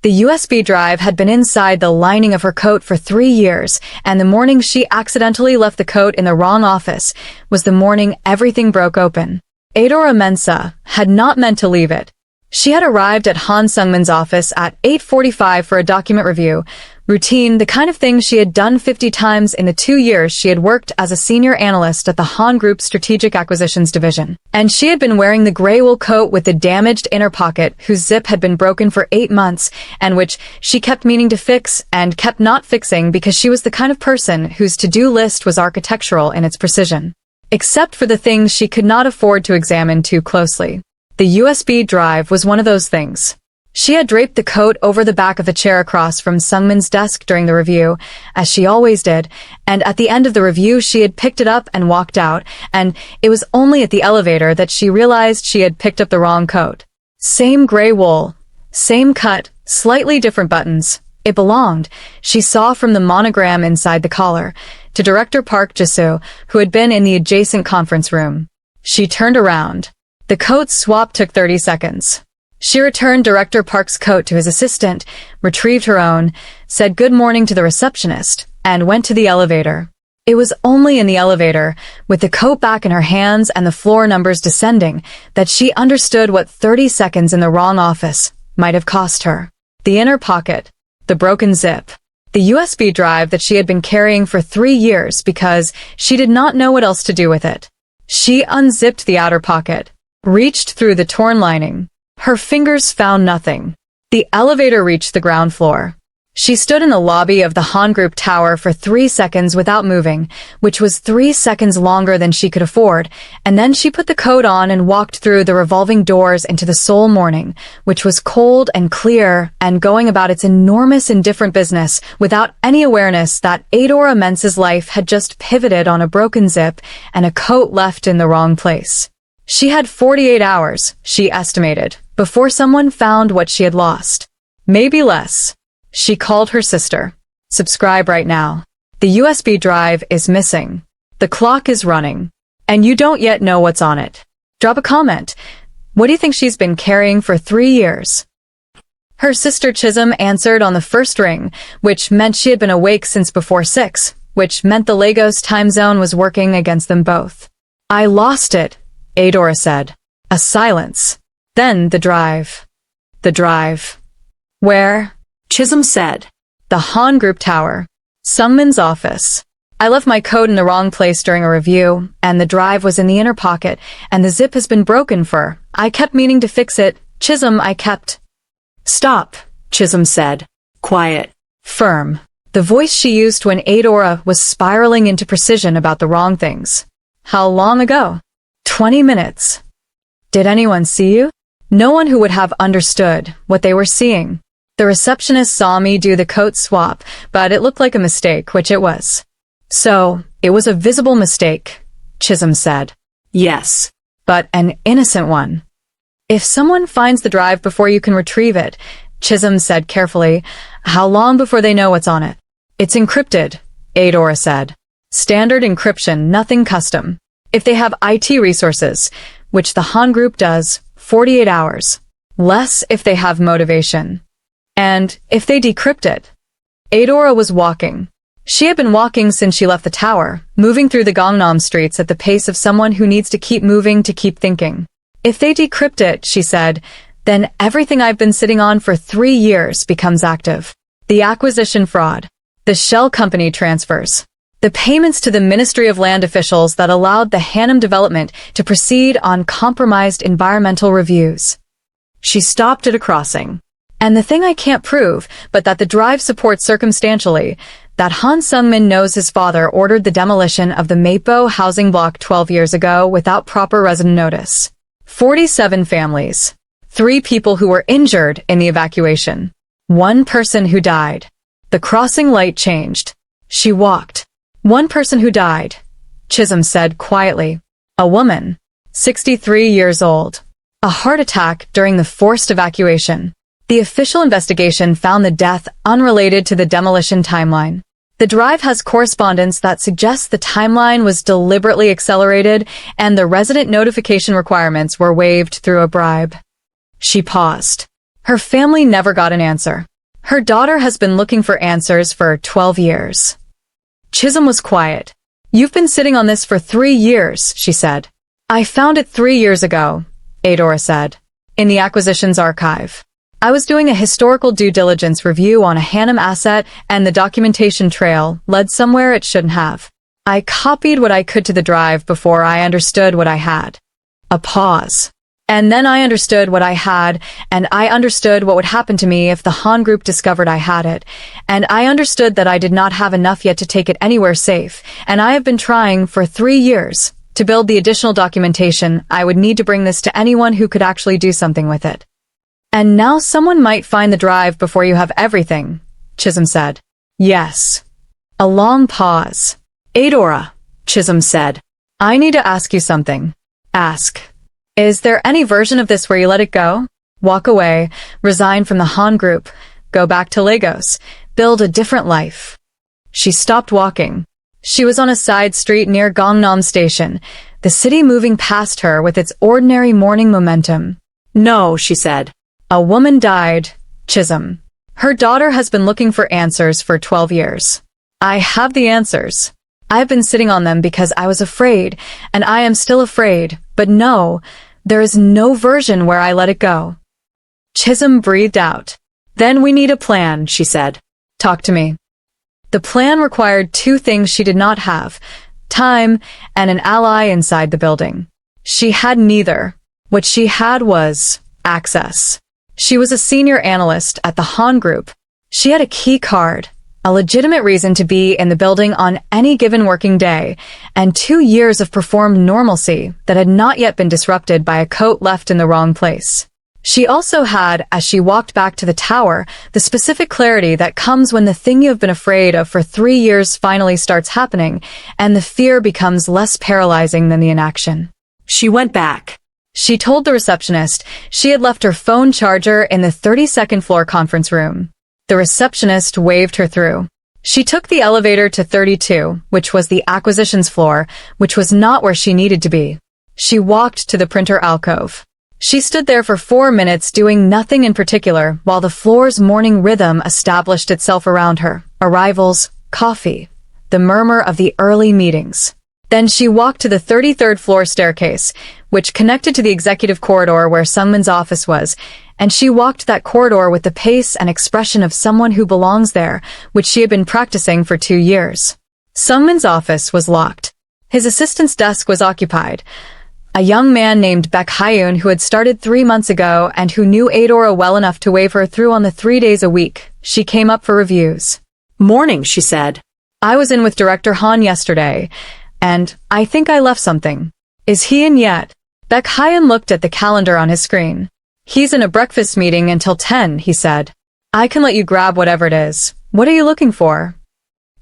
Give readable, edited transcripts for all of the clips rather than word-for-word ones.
The USB drive had been inside the lining of her coat for 3 years, and the morning she accidentally left the coat in the wrong office was the morning everything broke open. Adaora Mensah had not meant to leave it. She had arrived at Oh Sunhee's office at 8:45 for a document review, routine, the kind of thing she had done 50 times in the 2 years she had worked as a senior analyst at the Han Group's Strategic Acquisitions Division. And she had been wearing the gray wool coat with the damaged inner pocket whose zip had been broken for 8 months and which she kept meaning to fix and kept not fixing because she was the kind of person whose to-do list was architectural in its precision. Except for the things she could not afford to examine too closely. The USB drive was one of those things. She had draped the coat over the back of the chair across from Sunhee's desk during the review, as she always did, and at the end of the review she had picked it up and walked out, and it was only at the elevator that she realized she had picked up the wrong coat. Same gray wool, same cut, slightly different buttons. It belonged, she saw from the monogram inside the collar, to Director Park Ji-soo, who had been in the adjacent conference room. She turned around. The coat swap took 30 seconds. She returned Director Park's coat to his assistant, retrieved her own, said good morning to the receptionist, and went to the elevator. It was only in the elevator, with the coat back in her hands and the floor numbers descending, that she understood what 30 seconds in the wrong office might have cost her. The inner pocket, the broken zip, the USB drive that she had been carrying for 3 years because she did not know what else to do with it. She unzipped the outer pocket, reached through the torn lining. Her fingers found nothing. The elevator reached the ground floor. She stood in the lobby of the Han Group tower for 3 seconds without moving, which was 3 seconds longer than she could afford, and then she put the coat on and walked through the revolving doors into the Seoul morning, which was cold and clear and going about its enormous indifferent business without any awareness that Adaora Mensah's life had just pivoted on a broken zip and a coat left in the wrong place. She had 48 hours, she estimated, before someone found what she had lost. Maybe less. She called her sister. Subscribe right now. The USB drive is missing. The clock is running. And you don't yet know what's on it. Drop a comment. What do you think she's been carrying for 3 years? Her sister Chisholm answered on the first ring, which meant she had been awake since before 6, which meant the Lagos time zone was working against them both. I lost it, Adaora said. A silence. Then the drive. The drive. Where? Chisholm said. The Han Group tower. Sunhee's office. I left my coat in the wrong place during a review, and the drive was in the inner pocket, and the zip has been broken for. I kept meaning to fix it. Chisholm, I kept. Stop, Chisholm said. Quiet. Firm. The voice she used when Adaora was spiraling into precision about the wrong things. How long ago? 20 minutes. Did anyone see you? No one who would have understood what they were seeing. The receptionist saw me do the coat swap, but it looked like a mistake, which it was. So, it was a visible mistake, Chisholm said. Yes, but an innocent one. If someone finds the drive before you can retrieve it, Chisholm said carefully, how long before they know what's on it? It's encrypted, Adaora said. Standard encryption, nothing custom. If they have IT resources, which the Han Group does, 48 hours. Less if they have motivation. And if they decrypt it. Adaora was walking. She had been walking since she left the tower, moving through the Gangnam streets at the pace of someone who needs to keep moving to keep thinking. If they decrypt it, she said, then everything I've been sitting on for 3 years becomes active. The acquisition fraud. The shell company transfers. The payments to the Ministry of Land officials that allowed the Hanam development to proceed on compromised environmental reviews. She stopped at a crossing. And the thing I can't prove, but that the drive supports circumstantially, that Han Sunhee knows his father ordered the demolition of the Mapo housing block 12 years ago without proper resident notice. 47 families. 3 people who were injured in the evacuation. 1 person who died. The crossing light changed. She walked. 1 person who died, Chisholm said quietly. A woman, 63 years old. A heart attack during the forced evacuation. The official investigation found the death unrelated to the demolition timeline. The drive has correspondence that suggests the timeline was deliberately accelerated and the resident notification requirements were waived through a bribe. She paused. Her family never got an answer. Her daughter has been looking for answers for 12 years. Chisholm was quiet. You've been sitting on this for 3 years, she said. I found it 3 years ago, Adaora said, in the acquisitions archive. I was doing a historical due diligence review on a Hanum asset and the documentation trail led somewhere it shouldn't have. I copied what I could to the drive before I understood what I had. A pause. And then I understood what I had, and I understood what would happen to me if the Han group discovered I had it, and I understood that I did not have enough yet to take it anywhere safe, and I have been trying for 3 years. To build the additional documentation, I would need to bring this to anyone who could actually do something with it. And now someone might find the drive before you have everything, Chisholm said. Yes. A long pause. Adaora, Chisholm said. I need to ask you something. Ask. Is there any version of this where you let it go? Walk away, resign from the Han group, go back to Lagos, build a different life. She stopped walking. She was on a side street near Gangnam Station, the city moving past her with its ordinary morning momentum. No, she said. A woman died, Chisholm. Her daughter has been looking for answers for 12 years. I have the answers. I've been sitting on them because I was afraid, and I am still afraid, but no, there is no version where I let it go. Chisholm breathed out. Then we need a plan, she said. Talk to me. The plan required 2 things she did not have, time and an ally inside the building. She had neither. What she had was access. She was a senior analyst at the Han Group. She had a key card, a legitimate reason to be in the building on any given working day, and 2 years of performed normalcy that had not yet been disrupted by a coat left in the wrong place. She also had, as she walked back to the tower, the specific clarity that comes when the thing you have been afraid of for 3 years finally starts happening, and the fear becomes less paralyzing than the inaction. She went back. She told the receptionist she had left her phone charger in the 32nd floor conference room. The receptionist waved her through. She took the elevator to 32, which was the acquisitions floor, which was not where she needed to be. She walked to the printer alcove. She stood there for 4 minutes doing nothing in particular while the floor's morning rhythm established itself around her. Arrivals, coffee, the murmur of the early meetings. Then she walked to the 33rd floor staircase, which connected to the executive corridor where Sungmin's office was, and she walked that corridor with the pace and expression of someone who belongs there, which she had been practicing for 2 years. Sungmin's office was locked. His assistant's desk was occupied. A young man named Baek Hyun who had started 3 months ago and who knew Adaora well enough to wave her through on the 3 days a week. She came up for reviews. Morning, she said. I was in with Director Han yesterday, and I think I left something. Is he in yet? Baek Hyun looked at the calendar on his screen. He's in a breakfast meeting until 10, he said. I can let you grab whatever it is. What are you looking for?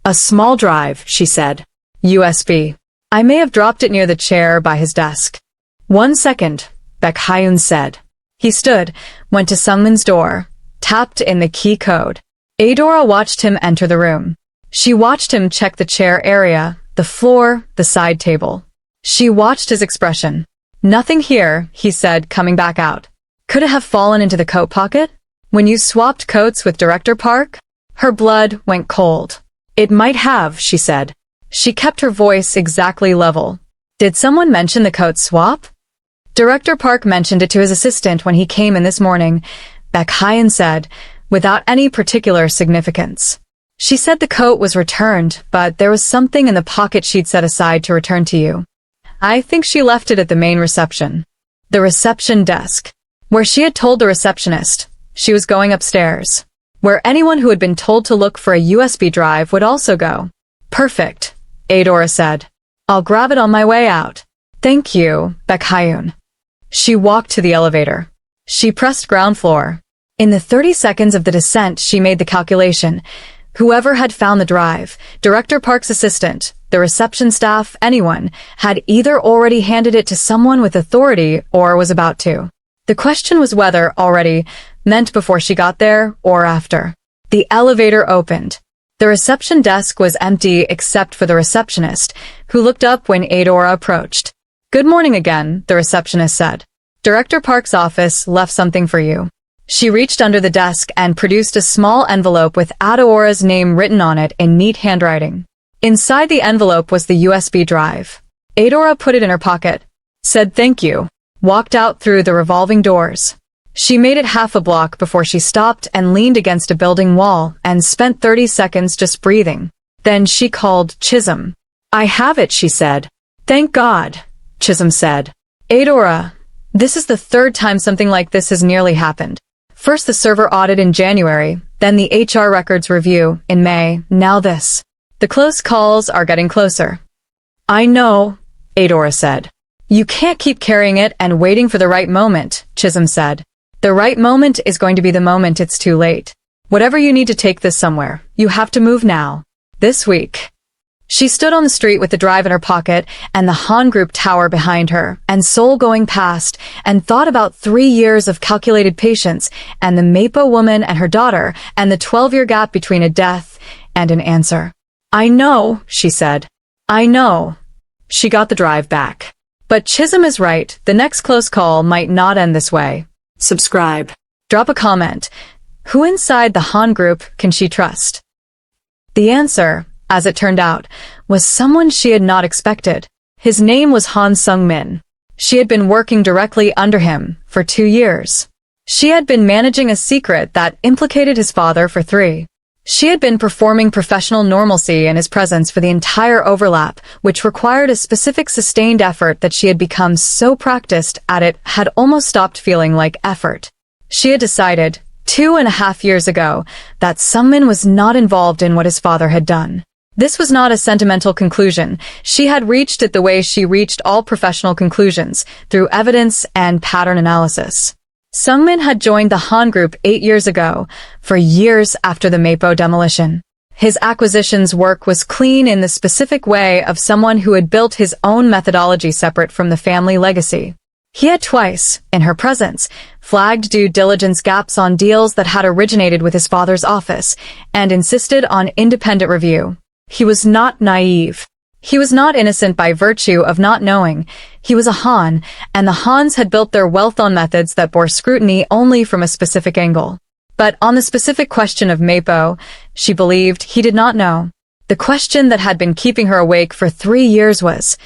A small drive, she said. USB. I may have dropped it near the chair by his desk. 1 second, Baek Hyun said. He stood, went to Sungmin's door, tapped in the key code. Adaora watched him enter the room. She watched him check the chair area, the floor, the side table. She watched his expression. Nothing here, he said, coming back out. Could it have fallen into the coat pocket? When you swapped coats with Director Park? Her blood went cold. It might have, she said. She kept her voice exactly level. Did someone mention the coat swap? Director Park mentioned it to his assistant when he came in this morning, Baek Hyun said, without any particular significance. She said the coat was returned, but there was something in the pocket she'd set aside to return to you. I think she left it at the main reception. The reception desk. Where she had told the receptionist she was going upstairs. Where anyone who had been told to look for a USB drive would also go. Perfect, Adaora said. I'll grab it on my way out. Thank you, Baek Hyun. She walked to the elevator. She pressed ground floor. In the 30 seconds of the descent, she made the calculation. Whoever had found the drive, Director Park's assistant, the reception staff, anyone, had either already handed it to someone with authority or was about to. The question was whether already meant before she got there or after. The elevator opened. The reception desk was empty except for the receptionist, who looked up when Adaora approached. Good morning again, the receptionist said. Director Park's office left something for you. She reached under the desk and produced a small envelope with Adaora's name written on it in neat handwriting. Inside the envelope was the USB drive. Adaora put it in her pocket, said thank you, walked out through the revolving doors. She made it half a block before she stopped and leaned against a building wall and spent 30 seconds just breathing. Then she called Chisholm. I have it, she said. Thank God, Chisholm said. Adaora, this is the third time something like this has nearly happened. First the server audit in January, then the HR records review in May, now this. The close calls are getting closer. I know, Adaora said. You can't keep carrying it and waiting for the right moment, Chisholm said. The right moment is going to be the moment it's too late. Whatever you need to take this somewhere, you have to move now. This week. She stood on the street with the drive in her pocket and the Han Group tower behind her, and Seoul going past, and thought about 3 years of calculated patience, and the Mapo woman and her daughter, and the 12-year gap between a death and an answer. I know, she said. I know. She got the drive back. But Chisholm is right, the next close call might not end this way. Subscribe. Drop a comment. Who inside the Han Group can she trust? The answer, as it turned out, was someone she had not expected. His name was Han Sung-min. She had been working directly under him for 2 years. She had been managing a secret that implicated his father for 3. She had been performing professional normalcy in his presence for the entire overlap, which required a specific sustained effort that she had become so practiced at it had almost stopped feeling like effort. She had decided, 2.5 years ago, that Sungmin was not involved in what his father had done. This was not a sentimental conclusion. She had reached it the way she reached all professional conclusions, through evidence and pattern analysis. Sungmin had joined the Han Group 8 years ago, for years after the Mapo demolition. His acquisitions work was clean in the specific way of someone who had built his own methodology separate from the family legacy. He had twice, in her presence, flagged due diligence gaps on deals that had originated with his father's office, and insisted on independent review. He was not naive. He was not innocent by virtue of not knowing. He was a Han, and the Hans had built their wealth on methods that bore scrutiny only from a specific angle. But on the specific question of Mapo, she believed he did not know. The question that had been keeping her awake for 3 years was,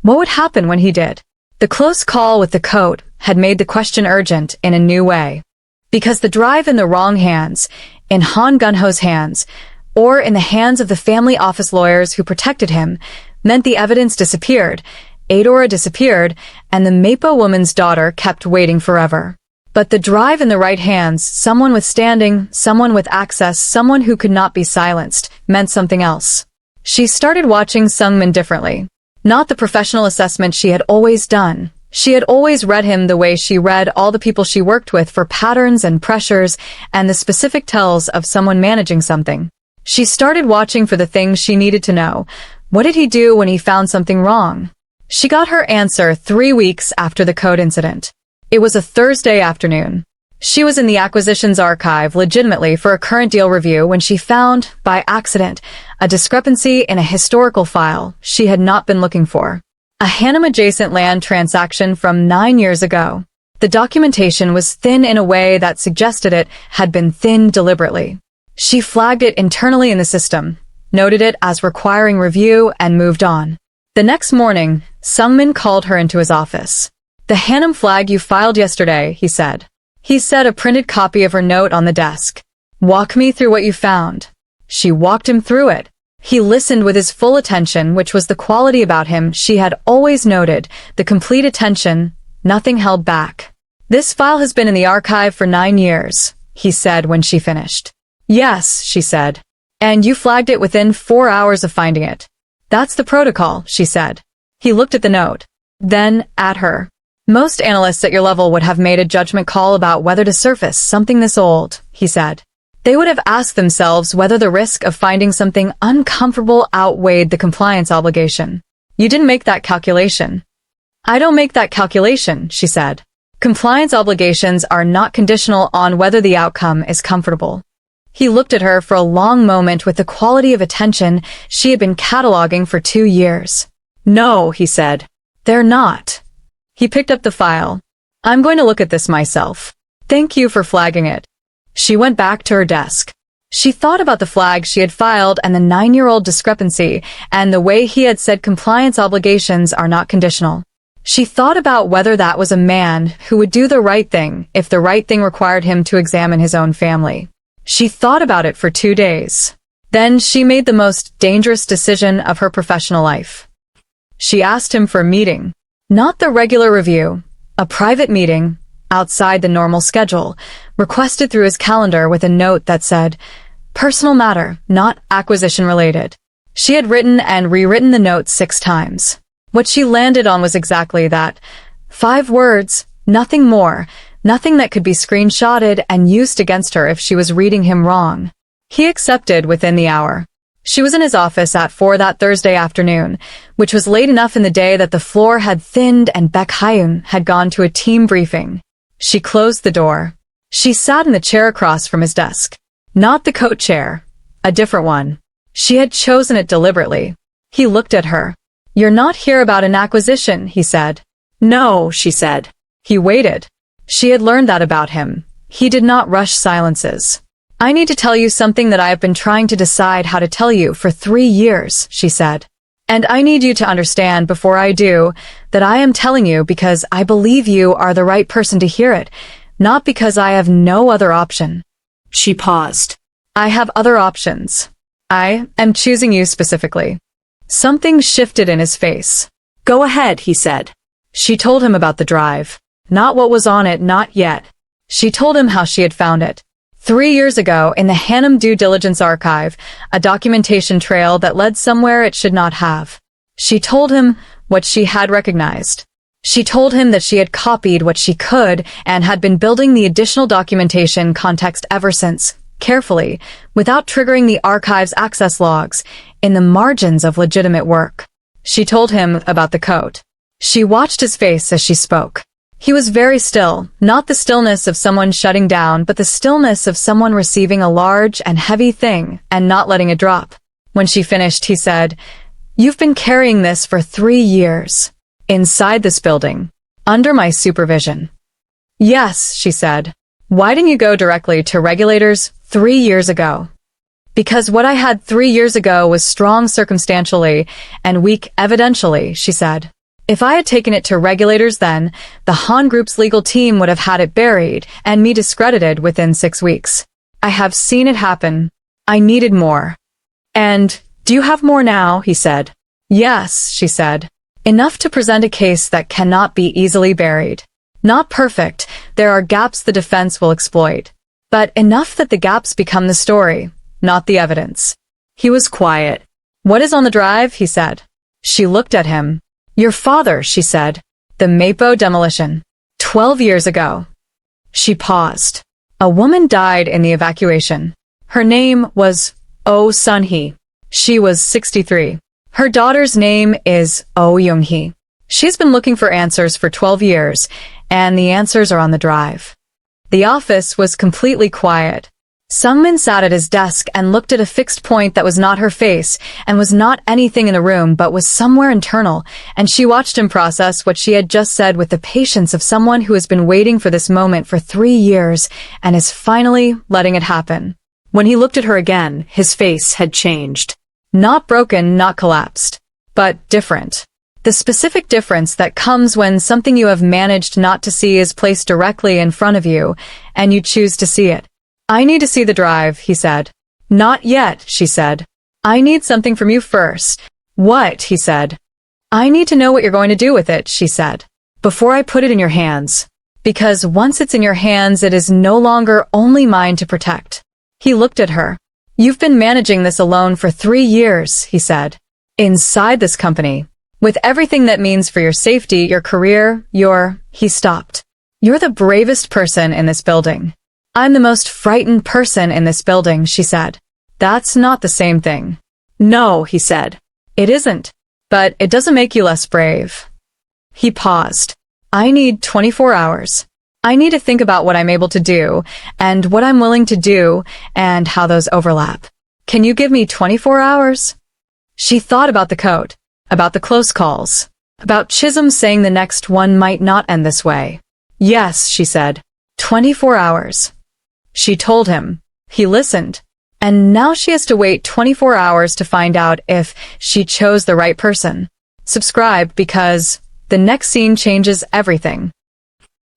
what would happen when he did? The close call with the coat had made the question urgent in a new way. Because the drive in the wrong hands, in Han Gunho's hands, or in the hands of the family office lawyers who protected him, meant the evidence disappeared, Adaora disappeared, and the Mapo woman's daughter kept waiting forever. But the drive in the right hands, someone with standing, someone with access, someone who could not be silenced, meant something else. She started watching Sungmin differently. Not the professional assessment she had always done. She had always read him the way she read all the people she worked with for patterns and pressures and the specific tells of someone managing something. She started watching for the things she needed to know. What did he do when he found something wrong? She got her answer 3 weeks after the code incident. It was a Thursday afternoon. She was in the acquisitions archive legitimately for a current deal review when she found, by accident, a discrepancy in a historical file she had not been looking for. A Hanum-adjacent land transaction from 9 years ago. The documentation was thin in a way that suggested it had been thinned deliberately. She flagged it internally in the system, noted it as requiring review, and moved on. The next morning, Sungmin called her into his office. The Hanum flag you filed yesterday, he said. He set a printed copy of her note on the desk. Walk me through what you found. She walked him through it. He listened with his full attention, which was the quality about him she had always noted, the complete attention, nothing held back. This file has been in the archive for 9 years, he said when she finished. Yes, she said. And you flagged it within 4 hours of finding it. That's the protocol, she said. He looked at the note. Then, at her. Most analysts at your level would have made a judgment call about whether to surface something this old, he said. They would have asked themselves whether the risk of finding something uncomfortable outweighed the compliance obligation. You didn't make that calculation. I don't make that calculation, she said. Compliance obligations are not conditional on whether the outcome is comfortable. He looked at her for a long moment with the quality of attention she had been cataloging for 2 years. No, he said. They're not. He picked up the file. I'm going to look at this myself. Thank you for flagging it. She went back to her desk. She thought about the flag she had filed and the 9-year-old discrepancy and the way he had said compliance obligations are not conditional. She thought about whether that was a man who would do the right thing if the right thing required him to examine his own family. She thought about it for 2 days. Then she made the most dangerous decision of her professional life. She asked him for a meeting. Not the regular review, a private meeting, outside the normal schedule, requested through his calendar with a note that said, "Personal matter, not acquisition related." She had written and rewritten the note 6 times. What she landed on was exactly that. 5 words, nothing more, nothing that could be screenshotted and used against her if she was reading him wrong. He accepted within the hour. She was in his office at 4 that Thursday afternoon, which was late enough in the day that the floor had thinned and Baek Hyun had gone to a team briefing. She closed the door. She sat in the chair across from his desk. Not the coat chair, a different one. She had chosen it deliberately. He looked at her. "You're not here about an acquisition," he said. "No," she said. He waited. She had learned that about him. He did not rush silences. "I need to tell you something that I have been trying to decide how to tell you for 3 years," she said. "And I need you to understand before I do that I am telling you because I believe you are the right person to hear it, not because I have no other option." She paused. "I have other options. I am choosing you specifically." Something shifted in his face. "Go ahead," he said. She told him about the drive. Not what was on it, not yet. She told him how she had found it. 3 years ago, in the Hannum due diligence archive, a documentation trail that led somewhere it should not have. She told him what she had recognized. She told him that she had copied what she could and had been building the additional documentation context ever since, carefully, without triggering the archive's access logs, in the margins of legitimate work. She told him about the coat. She watched his face as she spoke. He was very still, not the stillness of someone shutting down, but the stillness of someone receiving a large and heavy thing and not letting it drop. When she finished, he said, "You've been carrying this for 3 years. Inside this building. Under my supervision." "Yes," she said. "Why didn't you go directly to regulators 3 years ago?" "Because what I had 3 years ago was strong circumstantially and weak evidentially," she said. "If I had taken it to regulators then, the Han Group's legal team would have had it buried and me discredited within 6 weeks. I have seen it happen. I needed more." "And do you have more now?" he said. "Yes," she said. "Enough to present a case that cannot be easily buried. Not perfect, there are gaps the defense will exploit. But enough that the gaps become the story, not the evidence." He was quiet. "What is on the drive?" he said. She looked at him. "Your father," she said. "The Mapo demolition. 12 years ago." She paused. "A woman died in the evacuation. Her name was Oh Sunhee. She was 63. Her daughter's name is Oh Junghee. She's been looking for answers for 12 years, and the answers are on the drive." The office was completely quiet. Sungmin sat at his desk and looked at a fixed point that was not her face and was not anything in the room but was somewhere internal, and she watched him process what she had just said with the patience of someone who has been waiting for this moment for 3 years and is finally letting it happen. When he looked at her again, his face had changed. Not broken, not collapsed, but different. The specific difference that comes when something you have managed not to see is placed directly in front of you, and you choose to see it. "I need to see the drive," he said. "Not yet," she said. "I need something from you first." "What?" he said. "I need to know what you're going to do with it," she said. "Before I put it in your hands. Because once it's in your hands, it is no longer only mine to protect." He looked at her. "You've been managing this alone for 3 years," he said. "Inside this company. With everything that means for your safety, your career, He stopped. "You're the bravest person in this building." "I'm the most frightened person in this building," she said. "That's not the same thing." "No," he said. "It isn't. But it doesn't make you less brave." He paused. "I need 24 hours. I need to think about what I'm able to do, and what I'm willing to do, and how those overlap. Can you give me 24 hours? She thought about the coat, about the close calls, about Chisholm saying the next one might not end this way. "Yes," she said. 24 hours. She told him. He listened. And now she has to wait 24 hours to find out if she chose the right person. Subscribe because the next scene changes everything.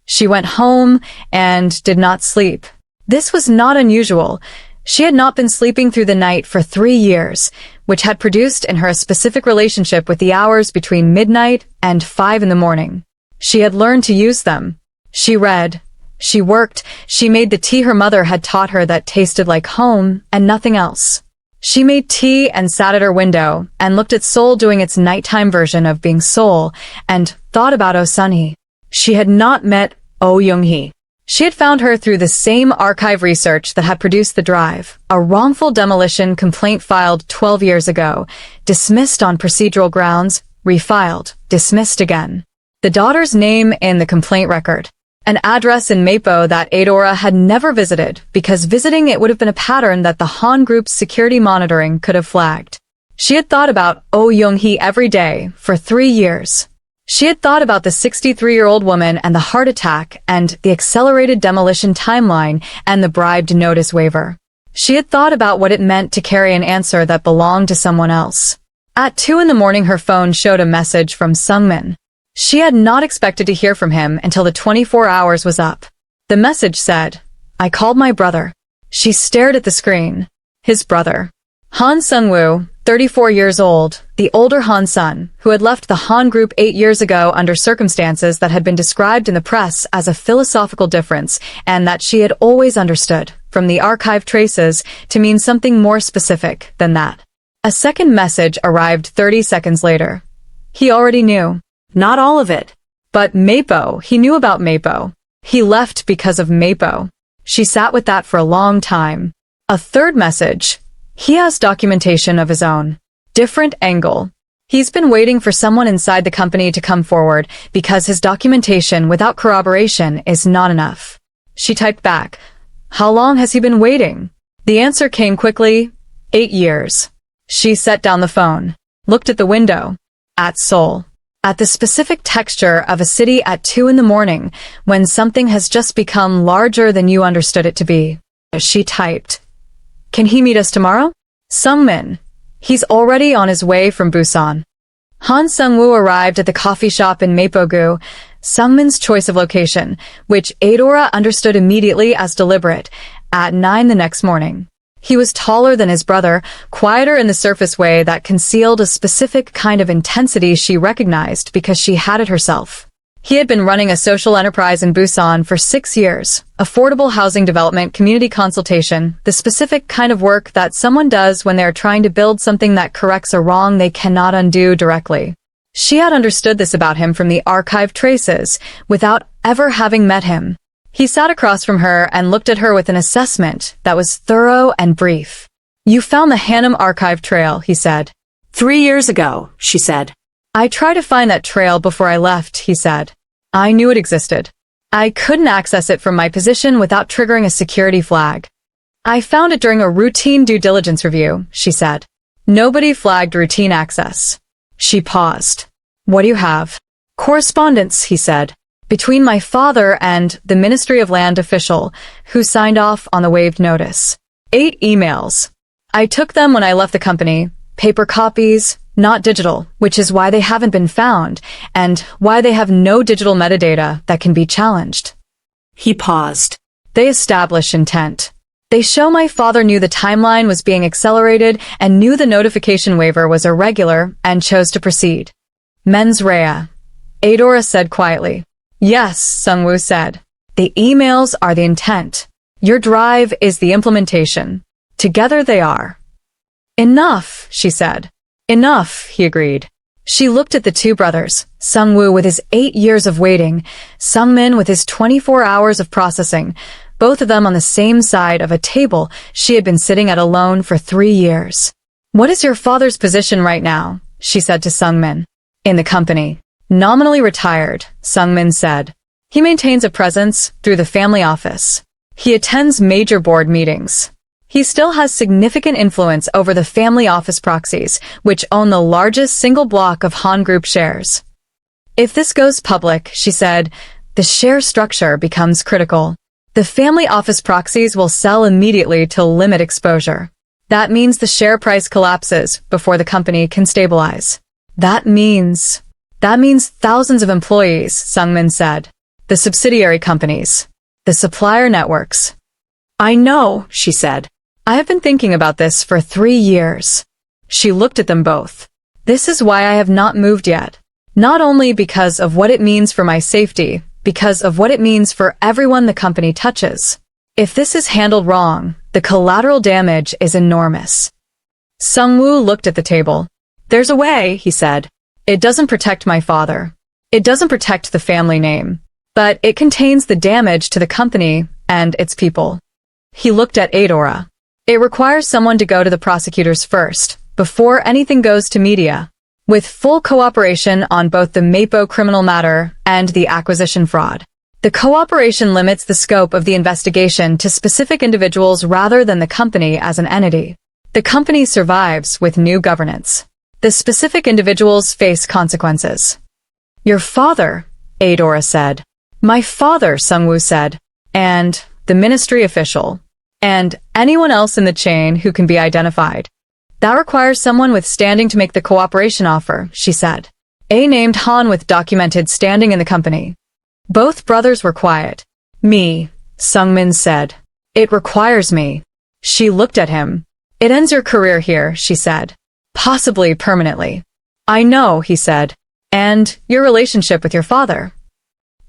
She went home and did not sleep. This was not unusual. She had not been sleeping through the night for 3 years, which had produced in her a specific relationship with the hours between midnight and 5 in the morning. She had learned to use them. She read. She worked. She made the tea her mother had taught her that tasted like home and nothing else. She made tea and sat at her window and looked at Seoul doing its nighttime version of being Seoul and thought about Oh Sunhee. She had not met Oh Junghee. She had found her through the same archive research that had produced The Drive, a wrongful demolition complaint filed 12 years ago, dismissed on procedural grounds, refiled, dismissed again. The daughter's name in the complaint record. An address in Mapo that Adaora had never visited, because visiting it would have been a pattern that the Han Group's security monitoring could have flagged. She had thought about Oh Junghee every day for 3 years. She had thought about the 63-year-old woman and the heart attack and the accelerated demolition timeline and the bribed notice waiver. She had thought about what it meant to carry an answer that belonged to someone else. At 2 in the morning her phone showed a message from Sungmin. She had not expected to hear from him until the 24 hours was up. The message said, "I called my brother." She stared at the screen. His brother. Han Sung-woo, 34 years old, the older Han's son, who had left the Han Group 8 years ago under circumstances that had been described in the press as a philosophical difference and that she had always understood, from the archive traces, to mean something more specific than that. A second message arrived 30 seconds later. He already knew. Not all of it. But Mapo, he knew about Mapo. He left because of Mapo. She sat with that for a long time. A third message. He has documentation of his own. Different angle. He's been waiting for someone inside the company to come forward because his documentation without corroboration is not enough. She typed back, "How long has he been waiting?" The answer came quickly, 8 years. She set down the phone, looked at the window, at Seoul, at the specific texture of a city at 2 in the morning when something has just become larger than you understood it to be. She typed, "Can he meet us tomorrow?" Sungmin. He's already on his way from Busan. Han Sung-woo arrived at the coffee shop in Mapo-gu, Sungmin's choice of location, which Adaora understood immediately as deliberate, at 9 the next morning. He was taller than his brother, quieter in the surface way that concealed a specific kind of intensity she recognized because she had it herself. He had been running a social enterprise in Busan for 6 years, affordable housing development, community consultation, the specific kind of work that someone does when they're trying to build something that corrects a wrong they cannot undo directly. She had understood this about him from the archive traces, without ever having met him. He sat across from her and looked at her with an assessment that was thorough and brief. "You found the Hanam archive trail," he said. 3 years ago, she said. "I tried to find that trail before I left," he said. "I knew it existed. I couldn't access it from my position without triggering a security flag. I found it during a routine due diligence review," she said. "Nobody flagged routine access." She paused. "What do you have?" "Correspondence," he said, "between my father and the Ministry of Land official who signed off on the waived notice. 8 emails. I took them when I left the company, paper copies, not digital, which is why they haven't been found, and why they have no digital metadata that can be challenged." He paused. "They establish intent. They show my father knew the timeline was being accelerated and knew the notification waiver was irregular and chose to proceed." "Mens rea," Adaora said quietly. "Yes," Sung-woo said. "The emails are the intent. Your drive is the implementation. Together they are." "Enough," she said. "Enough," he agreed. She looked at the two brothers, Sung-woo with his 8 years of waiting, Sungmin with his 24 hours of processing, both of them on the same side of a table she had been sitting at alone for 3 years. "What is your father's position right now?" she said to Sungmin. "In the company. Nominally retired," Sungmin said. "He maintains a presence through the family office. He attends major board meetings. He still has significant influence over the family office proxies, which own the largest single block of Han Group shares. If this goes public," she said, "the share structure becomes critical. The family office proxies will sell immediately to limit exposure. That means the share price collapses before the company can stabilize. That means thousands of employees, Sungmin said. The subsidiary companies. The supplier networks. I know, she said. I have been thinking about this for 3 years. She looked at them both. This is why I have not moved yet. Not only because of what it means for my safety, because of what it means for everyone the company touches. If this is handled wrong, the collateral damage is enormous. Sungwoo looked at the table. There's a way, he said. It doesn't protect my father. It doesn't protect the family name. But it contains the damage to the company and its people. He looked at Adaora. It requires someone to go to the prosecutors first, before anything goes to media, with full cooperation on both the Mapo criminal matter and the acquisition fraud. The cooperation limits the scope of the investigation to specific individuals rather than the company as an entity. The company survives with new governance. The specific individuals face consequences. Your father, Adaora said. My father, Sungwoo said. And the ministry official. And anyone else in the chain who can be identified. That requires someone with standing to make the cooperation offer, she said. A named Han with documented standing in the company. Both brothers were quiet. Me, Sungmin said. It requires me. She looked at him. It ends your career here, she said. Possibly permanently. I know, he said. And your relationship with your father.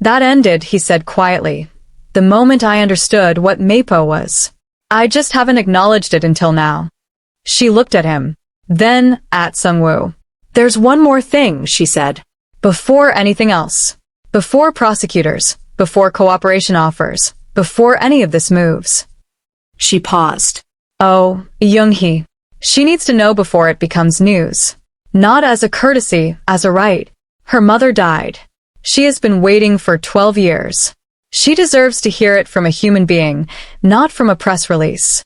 That ended, he said quietly. The moment I understood what Mapo was. I just haven't acknowledged it until now. She looked at him. Then at Sungwoo. There's one more thing, she said. Before anything else. Before prosecutors. Before cooperation offers. Before any of this moves. She paused. Oh Junghee. She needs to know before it becomes news. Not as a courtesy, as a right. Her mother died. She has been waiting for 12 years. She deserves to hear it from a human being, not from a press release.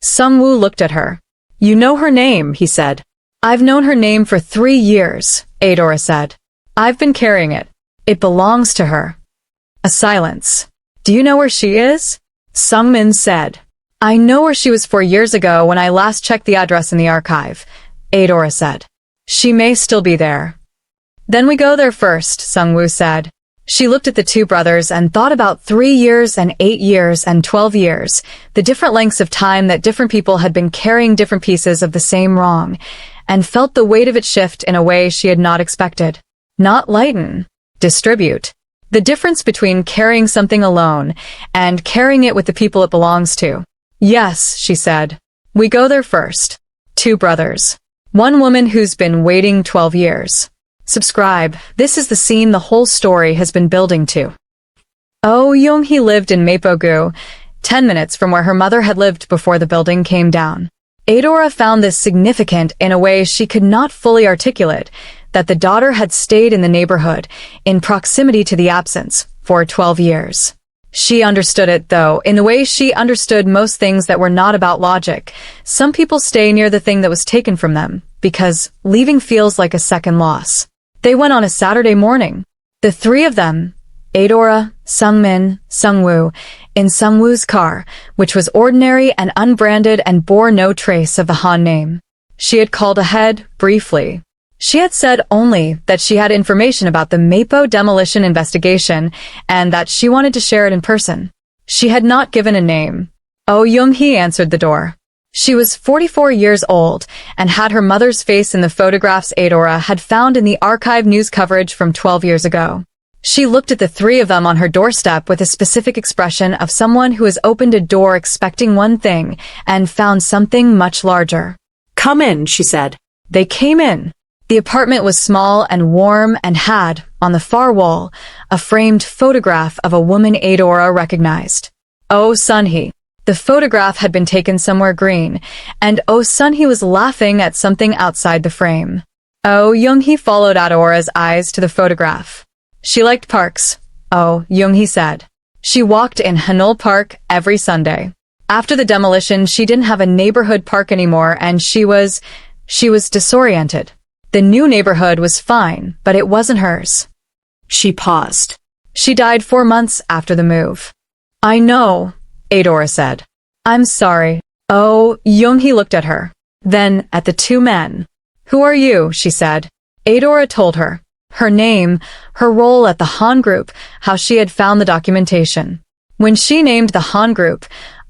Sungwoo looked at her. You know her name, he said. I've known her name for 3 years, Adaora said. I've been carrying it. It belongs to her. A silence. Do you know where she is? Sungmin said. I know where she was 4 years ago when I last checked the address in the archive, Adaora said. She may still be there. Then we go there first, Sungwoo said. She looked at the two brothers and thought about 3 years and 8 years and 12 years, the different lengths of time that different people had been carrying different pieces of the same wrong, and felt the weight of it shift in a way she had not expected. Not lighten, distribute. The difference between carrying something alone and carrying it with the people it belongs to. Yes, she said. We go there first. 2 brothers. 1 woman who's been waiting 12 years. Subscribe. This is the scene the whole story has been building to. Oh Junghee lived in Mapo-gu, 10 minutes from where her mother had lived before the building came down. Adaora found this significant in a way she could not fully articulate, that the daughter had stayed in the neighborhood, in proximity to the absence, for 12 years. She understood it, though, in the way she understood most things that were not about logic. Some people stay near the thing that was taken from them, because leaving feels like a second loss. They went on a Saturday morning. The 3 of them, Adaora, Sungmin, Sungwoo, in Sungwoo's car, which was ordinary and unbranded and bore no trace of the Han name. She had called ahead, briefly. She had said only that she had information about the Mapo demolition investigation and that she wanted to share it in person. She had not given a name. Oh Junghee answered the door. She was 44 years old and had her mother's face in the photographs Adaora had found in the archive news coverage from 12 years ago. She looked at the 3 of them on her doorstep with a specific expression of someone who has opened a door expecting one thing and found something much larger. Come in, she said. They came in. The apartment was small and warm and had, on the far wall, a framed photograph of a woman Adaora recognized. Oh Sunhee. The photograph had been taken somewhere green, and Oh Sunhee was laughing at something outside the frame. Oh Junghee followed Adaora's eyes to the photograph. She liked parks, Oh Junghee said. She walked in Hanul Park every Sunday. After the demolition, she didn't have a neighborhood park anymore, and she was disoriented. The new neighborhood was fine, but it wasn't hers. She paused. She died 4 months after the move. I know, Adaora said. I'm sorry. Oh, Junghee looked at her. Then at the two men. Who are you? She said. Adaora told her. Her name, her role at the Han Group, how she had found the documentation. When she named the Han Group,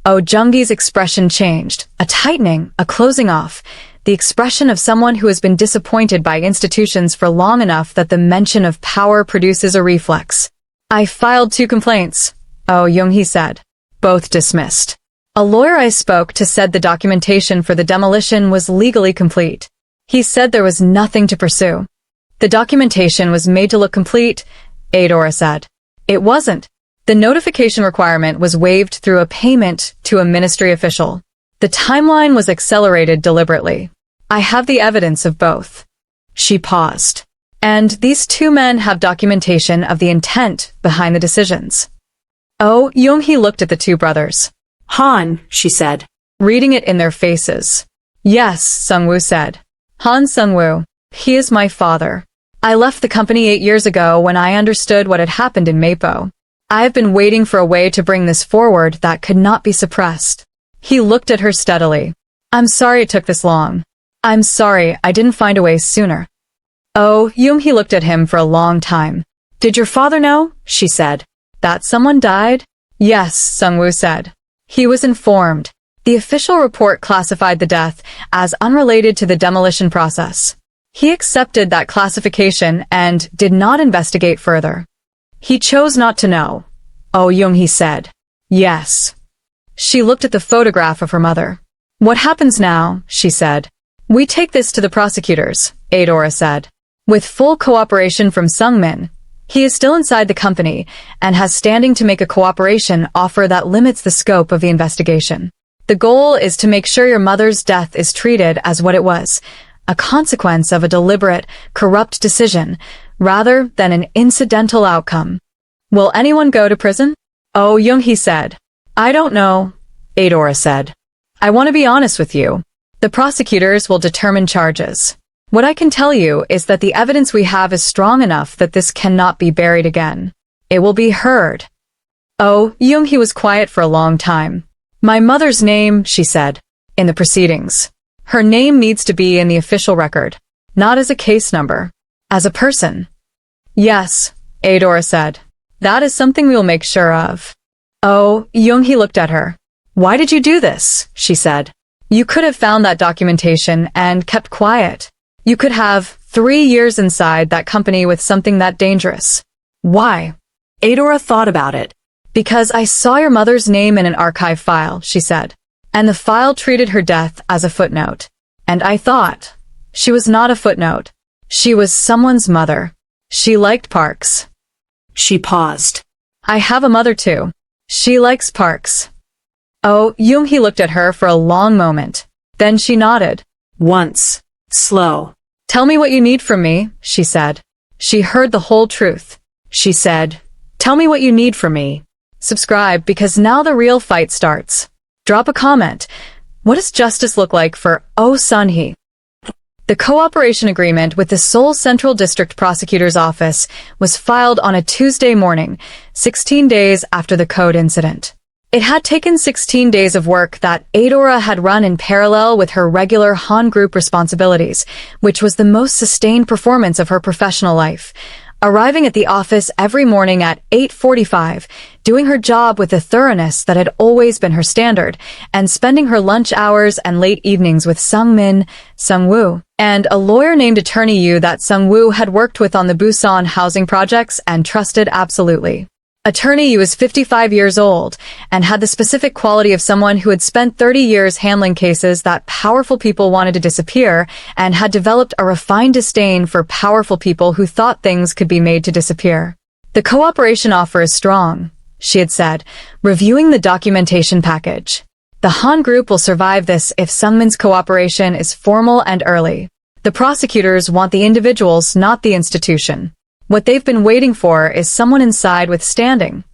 Oh Junghee's expression changed, a tightening, a closing off, the expression of someone who has been disappointed by institutions for long enough that the mention of power produces a reflex. I filed 2 complaints, Oh Junghee said. Both dismissed. A lawyer I spoke to said the documentation for the demolition was legally complete. He said there was nothing to pursue. The documentation was made to look complete, Adaora said. It wasn't. The notification requirement was waived through a payment to a ministry official. The timeline was accelerated deliberately. I have the evidence of both. She paused. And these 2 men have documentation of the intent behind the decisions. Oh Junghee looked at the 2 brothers. Han, she said. Reading it in their faces. Yes, Sungwoo said. Han Sungwoo. He is my father. I left the company 8 years ago when I understood what had happened in Mapo. I have been waiting for a way to bring this forward that could not be suppressed. He looked at her steadily. I'm sorry it took this long. I'm sorry I didn't find a way sooner. Oh, Junghee looked at him for a long time. Did your father know? She said. That someone died? Yes, Sungwoo said. He was informed. The official report classified the death as unrelated to the demolition process. He accepted that classification and did not investigate further. He chose not to know. Oh Junghee said. Yes. She looked at the photograph of her mother. What happens now? She said. We take this to the prosecutors, Adaora said. With full cooperation from Sungmin. He is still inside the company and has standing to make a cooperation offer that limits the scope of the investigation. The goal is to make sure your mother's death is treated as what it was, a consequence of a deliberate, corrupt decision, rather than an incidental outcome. Will anyone go to prison? Oh Junghee said. I don't know, Adaora said. I want to be honest with you. The prosecutors will determine charges. What I can tell you is that the evidence we have is strong enough that this cannot be buried again. It will be heard. Oh, Junghee was quiet for a long time. My mother's name, she said, in the proceedings. Her name needs to be in the official record, not as a case number, as a person. Yes, Adaora said. That is something we will make sure of. Oh, Junghee looked at her. Why did you do this? She said. You could have found that documentation and kept quiet. You could have 3 years inside that company with something that dangerous. Why? Adaora thought about it. Because I saw your mother's name in an archive file, she said. And the file treated her death as a footnote. And I thought, she was not a footnote. She was someone's mother. She liked parks. She paused. I have a mother too. She likes parks. Oh, Junghee looked at her for a long moment. Then she nodded. Once. Slow. Tell me what you need from me, she said. She heard the whole truth. She said, tell me what you need from me. Subscribe because now the real fight starts. Drop a comment. What does justice look like for Oh Sunhee? The cooperation agreement with the Seoul Central District Prosecutor's Office was filed on a Tuesday morning, 16 days after the code incident. It had taken 16 days of work that Adaora had run in parallel with her regular Han Group responsibilities, which was the most sustained performance of her professional life. Arriving at the office every morning at 8:45, doing her job with the thoroughness that had always been her standard, and spending her lunch hours and late evenings with Sungmin, Sungwoo, and a lawyer named Attorney Yu that Sungwoo had worked with on the Busan housing projects and trusted absolutely. Attorney Yu was 55 years old and had the specific quality of someone who had spent 30 years handling cases that powerful people wanted to disappear and had developed a refined disdain for powerful people who thought things could be made to disappear. The cooperation offer is strong, she had said, reviewing the documentation package. The Han Group will survive this if Sungmin's cooperation is formal and early. The prosecutors want the individuals, not the institution. What they've been waiting for is someone inside with standing.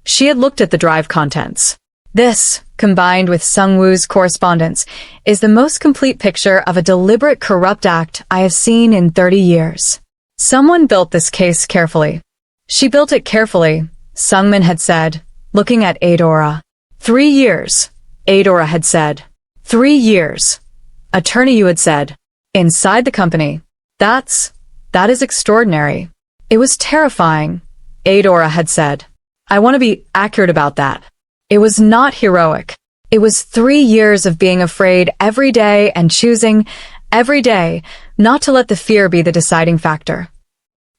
She had looked at the drive contents. This, combined with Sungwoo's correspondence, is the most complete picture of a deliberate corrupt act I have seen in 30 years. Someone built this case carefully. She built it carefully, Sungmin had said, looking at Adaora. 3 years, Adaora had said. 3 years. Attorney Yu had said. Inside the company. That is extraordinary. It was terrifying, Adaora had said. I want to be accurate about that. It was not heroic. It was 3 years of being afraid every day and choosing, every day, not to let the fear be the deciding factor.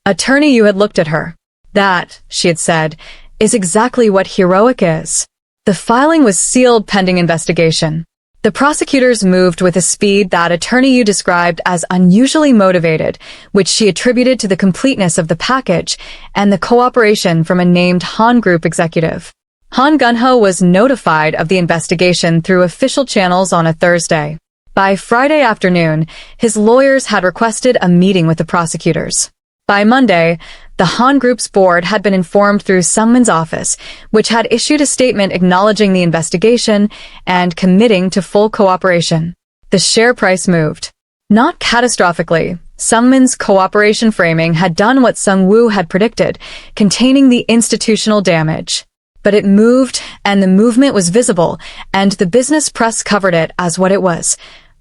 Attorney Yu had looked at her. That, she had said, is exactly what heroic is. The filing was sealed pending investigation. The prosecutors moved with a speed that Attorney Yu described as unusually motivated, which she attributed to the completeness of the package and the cooperation from a named Han Group executive. Oh Junghee was notified of the investigation through official channels on a Thursday. By Friday afternoon, his lawyers had requested a meeting with the prosecutors. By Monday, the Han Group's board had been informed through Sungmin's office, which had issued a statement acknowledging the investigation and committing to full cooperation. The share price moved. Not catastrophically. Sungmin's cooperation framing had done what Sung-woo had predicted, containing the institutional damage. But it moved, and the movement was visible, and the business press covered it as what it was,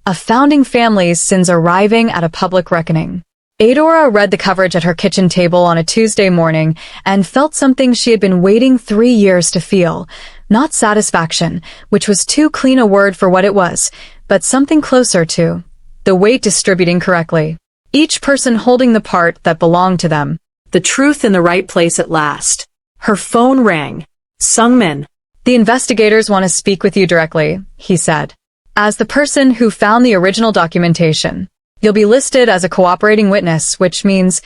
a founding family's sins arriving at a public reckoning. Adaora read the coverage at her kitchen table on a Tuesday morning and felt something she had been waiting 3 years to feel. Not satisfaction, which was too clean a word for what it was, but something closer to the weight distributing correctly. Each person holding the part that belonged to them. The truth in the right place at last. Her phone rang. Sungmin. The investigators want to speak with you directly, he said. As the person who found the original documentation. You'll be listed as a cooperating witness, which means,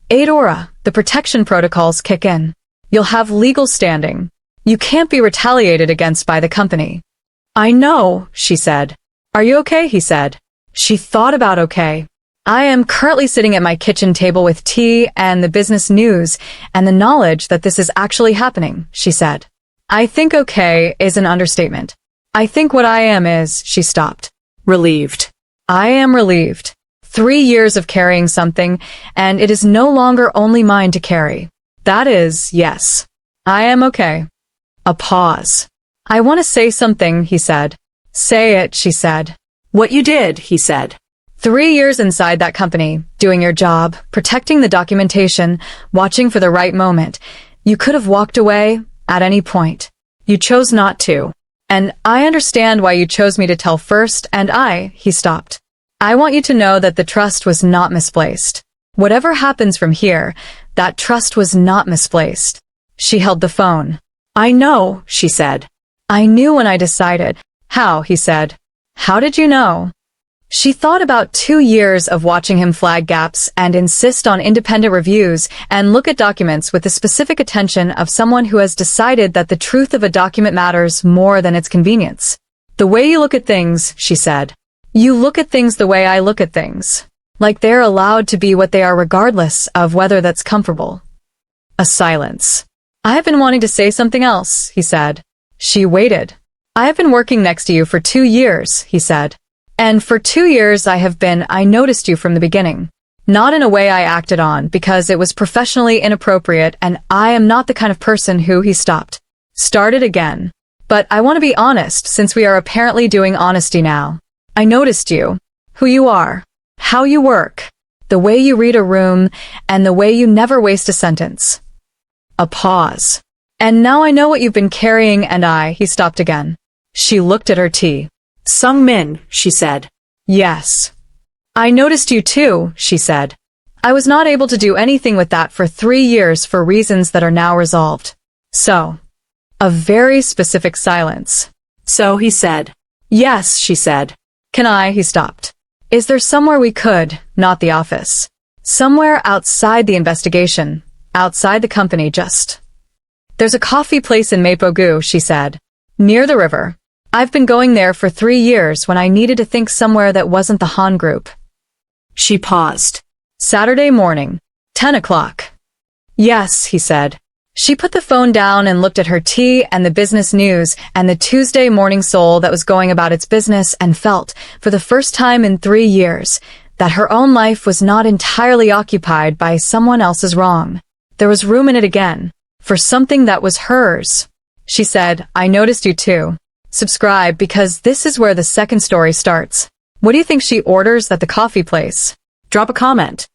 Adaora, the protection protocols kick in. You'll have legal standing. You can't be retaliated against by the company. I know, she said. Are you okay? He said. She thought about okay. I am currently sitting at my kitchen table with tea and the business news and the knowledge that this is actually happening, she said. I think okay is an understatement. I think what I am is, she stopped. Relieved. I am relieved. 3 years of carrying something, and it is no longer only mine to carry. That is, yes. I am okay. A pause. I want to say something, he said. Say it, she said. What you did, he said. 3 years inside that company, doing your job, protecting the documentation, watching for the right moment. You could have walked away at any point. You chose not to. And I understand why you chose me to tell first, and he stopped. I want you to know that the trust was not misplaced. Whatever happens from here, that trust was not misplaced. She held the phone. I know, she said. I knew when I decided. How, he said. How did you know? She thought about 2 years of watching him flag gaps and insist on independent reviews and look at documents with the specific attention of someone who has decided that the truth of a document matters more than its convenience. The way you look at things, she said. You look at things the way I look at things. Like they're allowed to be what they are regardless of whether that's comfortable. A silence. I have been wanting to say something else, he said. She waited. I have been working next to you for 2 years, he said. And for 2 years I noticed you from the beginning. Not in a way I acted on, because it was professionally inappropriate and I am not the kind of person who, he stopped. Started again. But I want to be honest, since we are apparently doing honesty now. I noticed you. Who you are. How you work. The way you read a room, and the way you never waste a sentence. A pause. And now I know what you've been carrying and he stopped again. She looked at her tea. Sungmin, she said. Yes. I noticed you too, she said. I was not able to do anything with that for 3 years for reasons that are now resolved. So. A very specific silence. So, he said. Yes, she said. Can he stopped. Is there somewhere we could, not the office? Somewhere outside the investigation, outside the company just. There's a coffee place in Mapogu, she said. Near the river. I've been going there for 3 years when I needed to think somewhere that wasn't the Han Group. She paused. Saturday morning. 10 o'clock. Yes, he said. She put the phone down and looked at her tea and the business news and the Tuesday morning Seoul that was going about its business and felt, for the first time in 3 years, that her own life was not entirely occupied by someone else's wrong. There was room in it again, for something that was hers. She said, I noticed you too. Subscribe because this is where the second story starts. What do you think she orders at the coffee place? Drop a comment.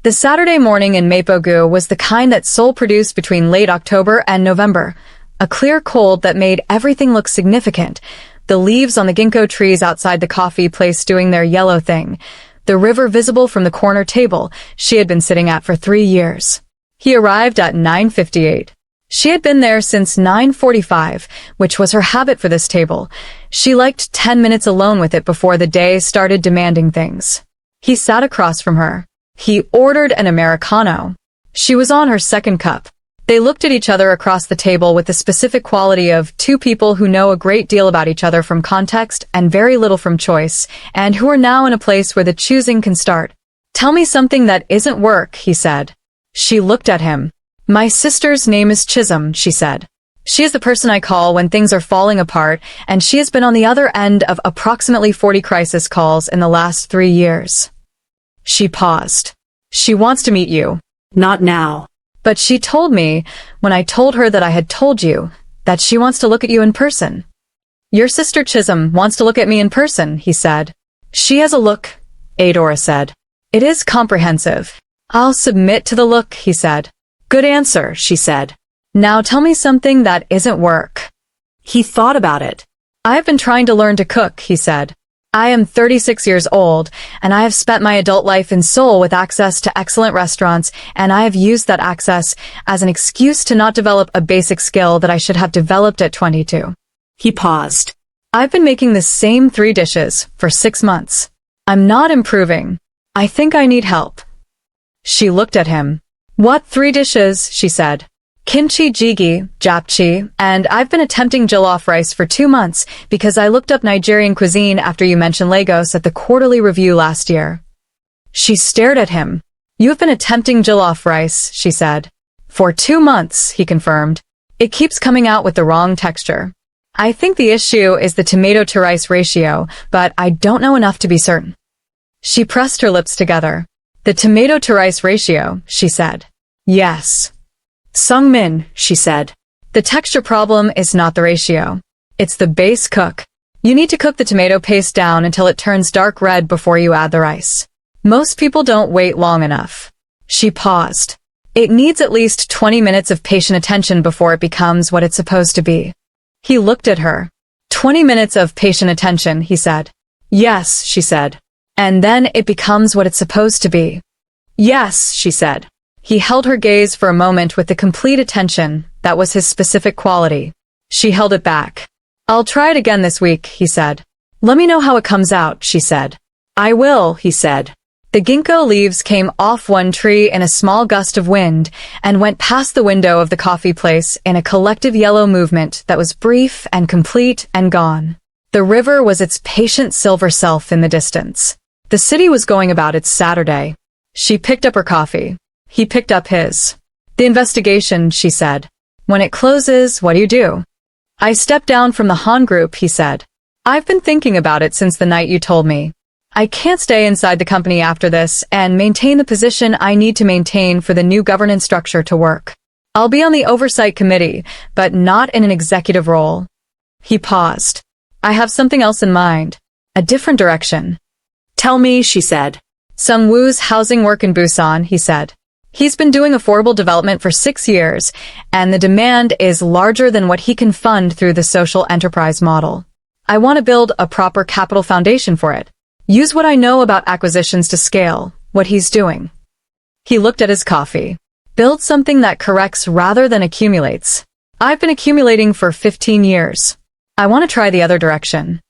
The Saturday morning in Mapogu was the kind that Seoul produced between late October and November. A clear cold that made everything look significant. The leaves on the ginkgo trees outside the coffee place doing their yellow thing. The river visible from the corner table she had been sitting at for 3 years. He arrived at 9:58. She had been there since 9:45, which was her habit for this table. She liked 10 minutes alone with it before the day started demanding things. He sat across from her. He ordered an Americano. She was on her second cup. They looked at each other across the table with the specific quality of two people who know a great deal about each other from context and very little from choice, and who are now in a place where the choosing can start. Tell me something that isn't work, he said. She looked at him. My sister's name is Chisholm, she said. She is the person I call when things are falling apart, and she has been on the other end of approximately 40 crisis calls in the last 3 years. She paused. She wants to meet you. Not now. But she told me, when I told her that I had told you, that she wants to look at you in person. Your sister Chisholm wants to look at me in person, he said. She has a look, Adaora said. It is comprehensive. I'll submit to the look, he said. Good answer, she said. Now tell me something that isn't work. He thought about it. I have been trying to learn to cook, he said. I am 36 years old, and I have spent my adult life in Seoul with access to excellent restaurants, and I have used that access as an excuse to not develop a basic skill that I should have developed at 22. He paused. I've been making the same 3 dishes for 6 months. I'm not improving. I think I need help. She looked at him. What 3 dishes? She said. Kimchi jjigae, japchae, and I've been attempting jollof rice for 2 months because I looked up Nigerian cuisine after you mentioned Lagos at the quarterly review last year. She stared at him. You have been attempting jollof rice, she said. For 2 months, he confirmed. It keeps coming out with the wrong texture. I think the issue is the tomato-to-rice ratio, but I don't know enough to be certain. She pressed her lips together. The tomato-to-rice ratio, she said. Yes. Sungmin, she said. The texture problem is not the ratio. It's the base cook. You need to cook the tomato paste down until it turns dark red before you add the rice. Most people don't wait long enough. She paused. It needs at least 20 minutes of patient attention before it becomes what it's supposed to be. He looked at her. 20 minutes of patient attention, he said. Yes, she said. And then it becomes what it's supposed to be. Yes, she said. He held her gaze for a moment with the complete attention that was his specific quality. She held it back. I'll try it again this week, he said. Let me know how it comes out, she said. I will, he said. The ginkgo leaves came off one tree in a small gust of wind and went past the window of the coffee place in a collective yellow movement that was brief and complete and gone. The river was its patient silver self in the distance. The city was going about its Saturday. She picked up her coffee. He picked up his. The investigation, she said. When it closes, what do? I stepped down from the Han group, he said. I've been thinking about it since the night you told me. I can't stay inside the company after this and maintain the position I need to maintain for the new governance structure to work. I'll be on the oversight committee, but not in an executive role. He paused. I have something else in mind. A different direction. Tell me, she said. Sung-woo's housing work in Busan, he said. He's been doing affordable development for 6 years, and the demand is larger than what he can fund through the social enterprise model. I want to build a proper capital foundation for it. Use what I know about acquisitions to scale what he's doing. He looked at his coffee. Build something that corrects rather than accumulates. I've been accumulating for 15 years. I want to try the other direction.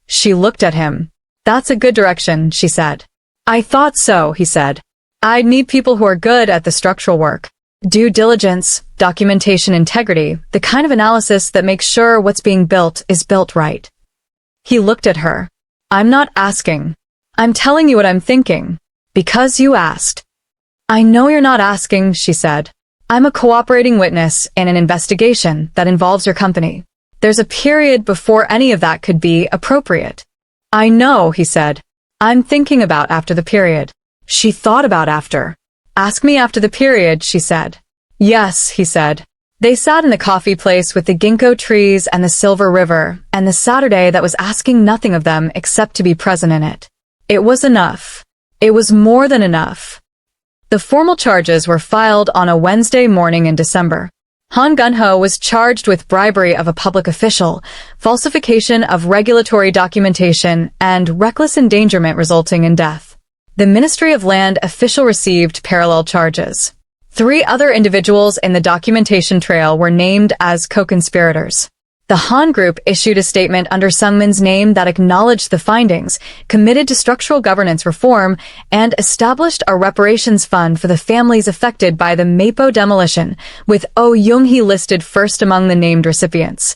She looked at him. That's a good direction, she said. I thought so, he said. I'd need people who are good at the structural work. Due diligence, documentation integrity, the kind of analysis that makes sure what's being built is built right. He looked at her. I'm not asking. I'm telling you what I'm thinking. Because you asked. I know you're not asking, she said. I'm a cooperating witness in an investigation that involves your company. There's a period before any of that could be appropriate. I know, he said. I'm thinking about after the period. She thought about after. Ask me after the period, she said. Yes, he said. They sat in the coffee place with the ginkgo trees and the silver river, and the Saturday that was asking nothing of them except to be present in it. It was enough. It was more than enough. The formal charges were filed on a Wednesday morning in December. Oh Junghee was charged with bribery of a public official, falsification of regulatory documentation, and reckless endangerment resulting in death. The Ministry of Land official received parallel charges. 3 other individuals in the documentation trail were named as co-conspirators. The Han Group issued a statement under Sungmin's name that acknowledged the findings, committed to structural governance reform, and established a reparations fund for the families affected by the Mapo demolition, with Oh Junghee listed first among the named recipients.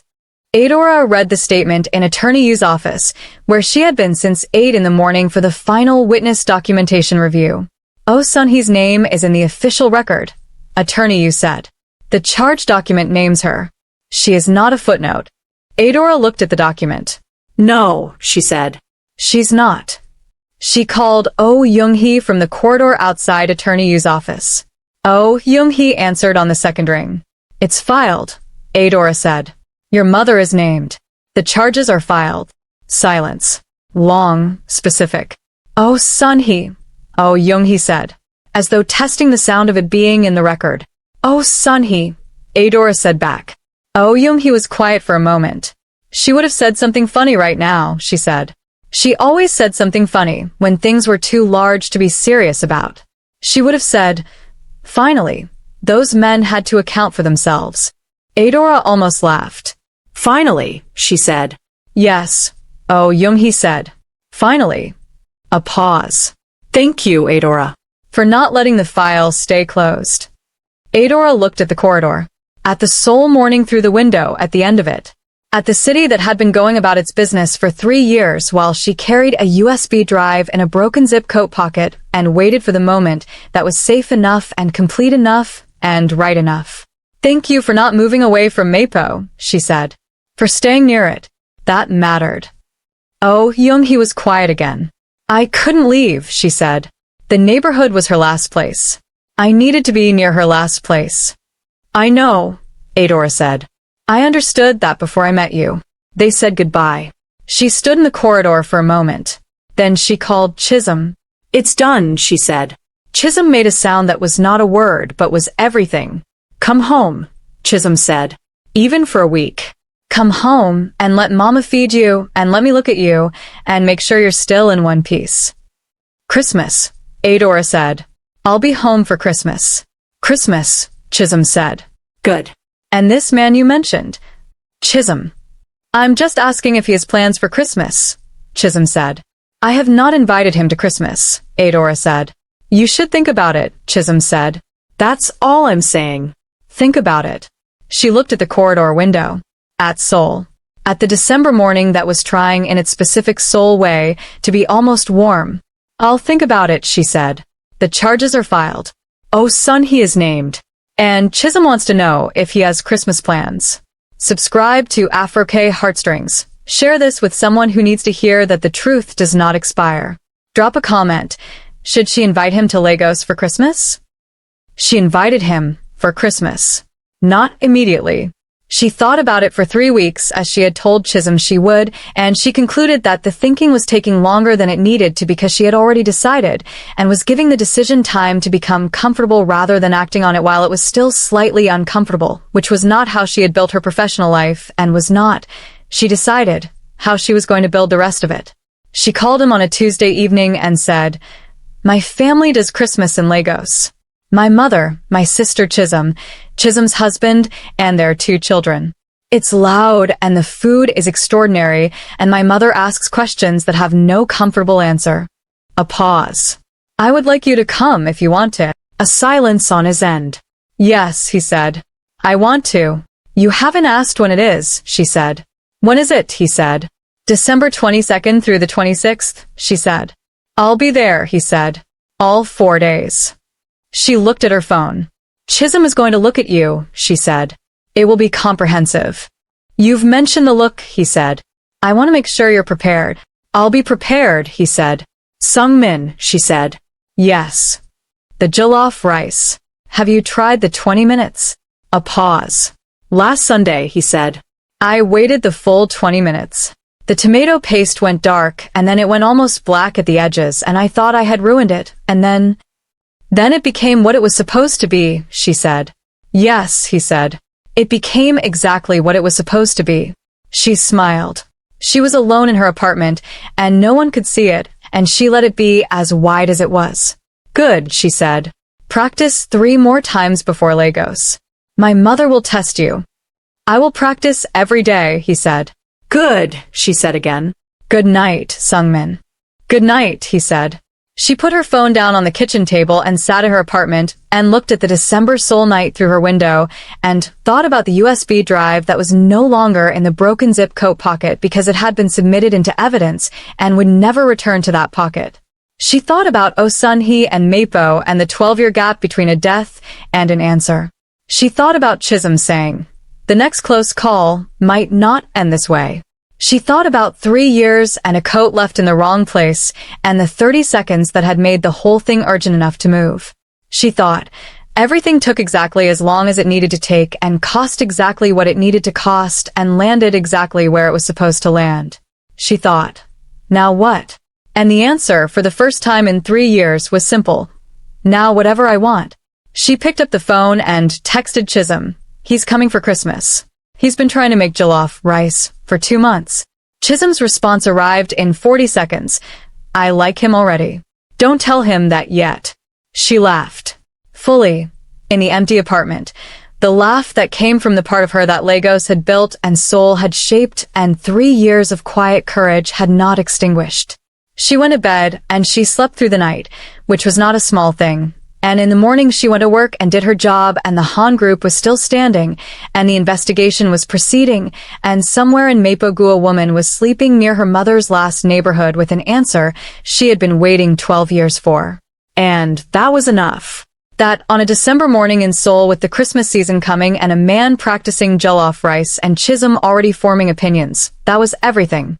Adaora read the statement in Attorney Yu's office, where she had been since 8 in the morning for the final witness documentation review. Oh Sunhee's name is in the official record, Attorney Yu said. The charge document names her. She is not a footnote. Adaora looked at the document. No, she said. She's not. She called Oh Junghee from the corridor outside Attorney Yu's office. Oh Junghee answered on the second ring. It's filed, Adaora said. Your mother is named. The charges are filed. Silence. Long, specific. Oh Sunhee, Oh Junghee said, as though testing the sound of it being in the record. Oh Sunhee, Adaora said back. Oh Junghee was quiet for a moment. She would have said something funny right now, she said. She always said something funny when things were too large to be serious about. She would have said, finally, those men had to account for themselves. Adaora almost laughed. Finally, she said. Yes, Oh Junghee said. Finally. A pause. Thank you, Adaora. For not letting the file stay closed. Adaora looked at the corridor. At the Seoul morning through the window at the end of it. At the city that had been going about its business for 3 years while she carried a USB drive in a broken zip coat pocket and waited for the moment that was safe enough and complete enough and right enough. Thank you for not moving away from Mapo, she said. For staying near it. That mattered. Oh Junghee was quiet again. I couldn't leave, she said. The neighborhood was her last place. I needed to be near her last place. I know, Adaora said. I understood that before I met you. They said goodbye. She stood in the corridor for a moment. Then she called Chisholm. It's done, she said. Chisholm made a sound that was not a word but was everything. Come home, Chisholm said. Even for a week. Come home and let Mama feed you and let me look at you and make sure you're still in one piece. Christmas, Adaora said. I'll be home for Christmas. Christmas, Chisholm said. Good. And this man you mentioned? Chisholm. I'm just asking if he has plans for Christmas, Chisholm said. I have not invited him to Christmas, Adaora said. You should think about it, Chisholm said. That's all I'm saying. Think about it. She looked at the corridor window. At Seoul. At the December morning that was trying in its specific Seoul way to be almost warm. I'll think about it, she said. The charges are filed. Oh Sunhee is named. And Chisholm wants to know if he has Christmas plans. Subscribe to Afro K Heartstrings. Share this with someone who needs to hear that the truth does not expire. Drop a comment. Should she invite him to Lagos for Christmas? She invited him for Christmas. Not immediately. She thought about it for 3 weeks as she had told Chisholm she would, and she concluded that the thinking was taking longer than it needed to because she had already decided, and was giving the decision time to become comfortable rather than acting on it while it was still slightly uncomfortable, which was not how she had built her professional life, and was not, she decided, how she was going to build the rest of it. She called him on a Tuesday evening and said, My family does Christmas in Lagos. My mother, my sister Chisholm, Chisholm's husband, and their 2 children. It's loud and the food is extraordinary, and my mother asks questions that have no comfortable answer. A pause. I would like you to come if you want to. A silence on his end. Yes, he said. I want to. You haven't asked when it is, she said. When is it, he said. December 22nd through the 26th, she said. I'll be there, he said. All 4 days. She looked at her phone. Chisholm is going to look at you, she said. It will be comprehensive. You've mentioned the look, he said. I want to make sure you're prepared. I'll be prepared, he said. Sungmin, she said. Yes. The jollof rice. Have you tried the 20 minutes? A pause. Last Sunday, he said. I waited the full 20 minutes. The tomato paste went dark, and then it went almost black at the edges, and I thought I had ruined it, and then it became what it was supposed to be, she said. Yes, he said. It became exactly what it was supposed to be. She smiled. She was alone in her apartment, and no one could see it, and she let it be as wide as it was. Good, she said. Practice 3 more times before Lagos. My mother will test you. I will practice every day, he said. Good, she said again. Good night, Sungmin. Good night, he said. She put her phone down on the kitchen table and sat in her apartment and looked at the December Seoul night through her window and thought about the USB drive that was no longer in the broken zip coat pocket because it had been submitted into evidence and would never return to that pocket. She thought about Oh Sunhee and Mapo and the 12-year gap between a death and an answer. She thought about Chisholm saying, "The next close call might not end this way." She thought about 3 years and a coat left in the wrong place and the 30 seconds that had made the whole thing urgent enough to move. She thought, everything took exactly as long as it needed to take and cost exactly what it needed to cost and landed exactly where it was supposed to land. She thought, now what? And the answer, for the first time in 3 years, was simple. Now whatever I want. She picked up the phone and texted Chisholm. He's coming for Christmas. He's been trying to make jollof rice for 2 months. Chisholm's response arrived in 40 seconds. I like him already. Don't tell him that yet. She laughed. Fully. In the empty apartment. The laugh that came from the part of her that Lagos had built and Seoul had shaped and 3 years of quiet courage had not extinguished. She went to bed and she slept through the night, which was not a small thing. And in the morning she went to work and did her job, and the Han group was still standing, and the investigation was proceeding, and somewhere in Mapogu a woman was sleeping near her mother's last neighborhood with an answer she had been waiting 12 years for. And that was enough. That on a December morning in Seoul with the Christmas season coming and a man practicing jollof rice and Chisholm already forming opinions, that was everything.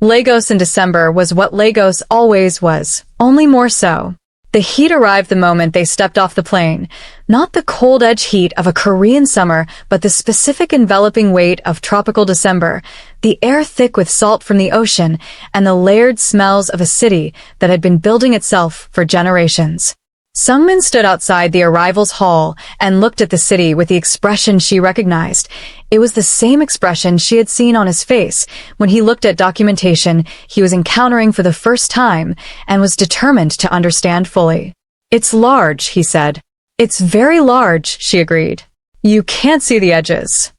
Lagos in December was what Lagos always was, only more so. The heat arrived the moment they stepped off the plane. Not the cold edge heat of a Korean summer, but the specific enveloping weight of tropical December, the air thick with salt from the ocean, and the layered smells of a city that had been building itself for generations. Sungmin stood outside the arrivals hall and looked at the city with the expression she recognized. It was the same expression she had seen on his face when he looked at documentation he was encountering for the first time and was determined to understand fully. It's large, he said. It's very large, she agreed. You can't see the edges.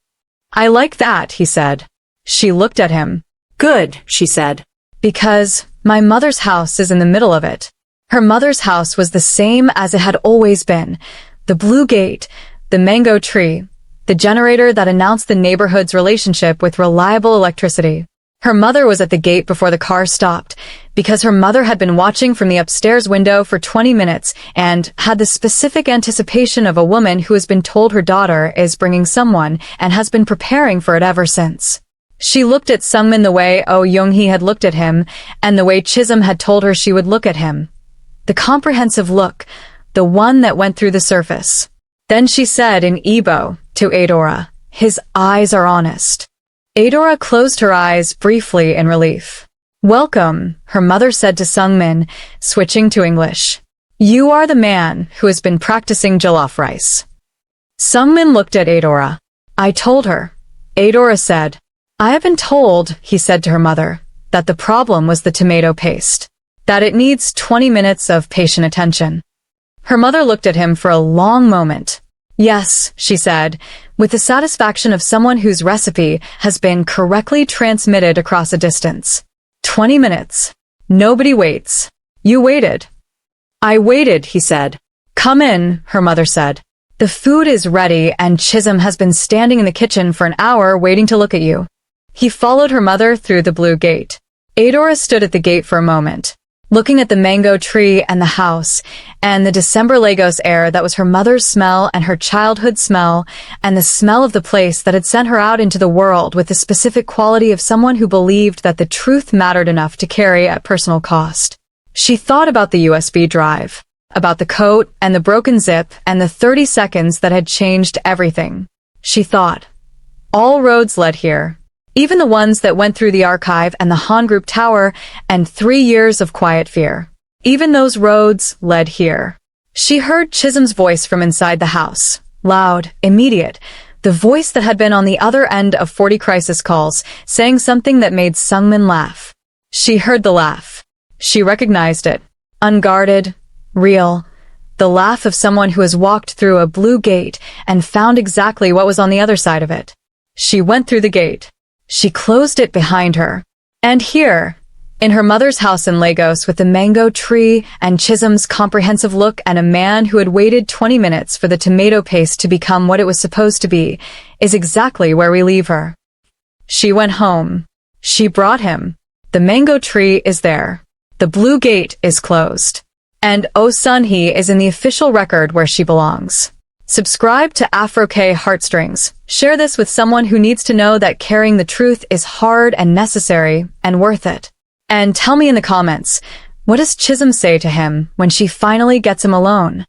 I like that, he said. She looked at him. Good, she said. Because my mother's house is in the middle of it. Her mother's house was the same as it had always been. The blue gate, the mango tree, the generator that announced the neighborhood's relationship with reliable electricity. Her mother was at the gate before the car stopped, because her mother had been watching from the upstairs window for 20 minutes and had the specific anticipation of a woman who has been told her daughter is bringing someone and has been preparing for it ever since. She looked at Sungmin the way Oh Junghee had looked at him, and the way Chisholm had told her she would look at him. The comprehensive look, the one that went through the surface. Then she said in Igbo to Adaora, his eyes are honest. Adaora closed her eyes briefly in relief. Welcome, her mother said to Sungmin, switching to English. You are the man who has been practicing jollof rice. Sungmin looked at Adaora. I told her. Adaora said. I have been told, he said to her mother, that the problem was the tomato paste. That it needs 20 minutes of patient attention. Her mother looked at him for a long moment. Yes, she said, with the satisfaction of someone whose recipe has been correctly transmitted across a distance. 20 minutes. Nobody waits. You waited. I waited, he said. Come in, her mother said. The food is ready and Chisholm has been standing in the kitchen for an hour waiting to look at you. He followed her mother through the blue gate. Adaora stood at the gate for a moment, looking at the mango tree and the house, and the December Lagos air that was her mother's smell and her childhood smell, and the smell of the place that had sent her out into the world with the specific quality of someone who believed that the truth mattered enough to carry at personal cost. She thought about the USB drive, about the coat and the broken zip and the 30 seconds that had changed everything. she thought. All roads led here. Even the ones that went through the archive and the Han Group Tower and 3 years of quiet fear. Even those roads led here. She heard Chisholm's voice from inside the house. Loud, immediate. The voice that had been on the other end of 40 crisis calls, saying something that made Sungmin laugh. She heard the laugh. She recognized it. Unguarded, real. The laugh of someone who has walked through a blue gate and found exactly what was on the other side of it. She went through the gate. She closed it behind her. And here, in her mother's house in Lagos with the mango tree and Chisholm's comprehensive look and a man who had waited 20 minutes for the tomato paste to become what it was supposed to be, is exactly where we leave her. She went home. She brought him. The mango tree is there. The blue gate is closed. And Oh Sunhee is in the official record where she belongs. Subscribe to Afro K Heartstrings. Share this with someone who needs to know that carrying the truth is hard and necessary and worth it. And tell me in the comments, what does Chisholm say to him when she finally gets him alone?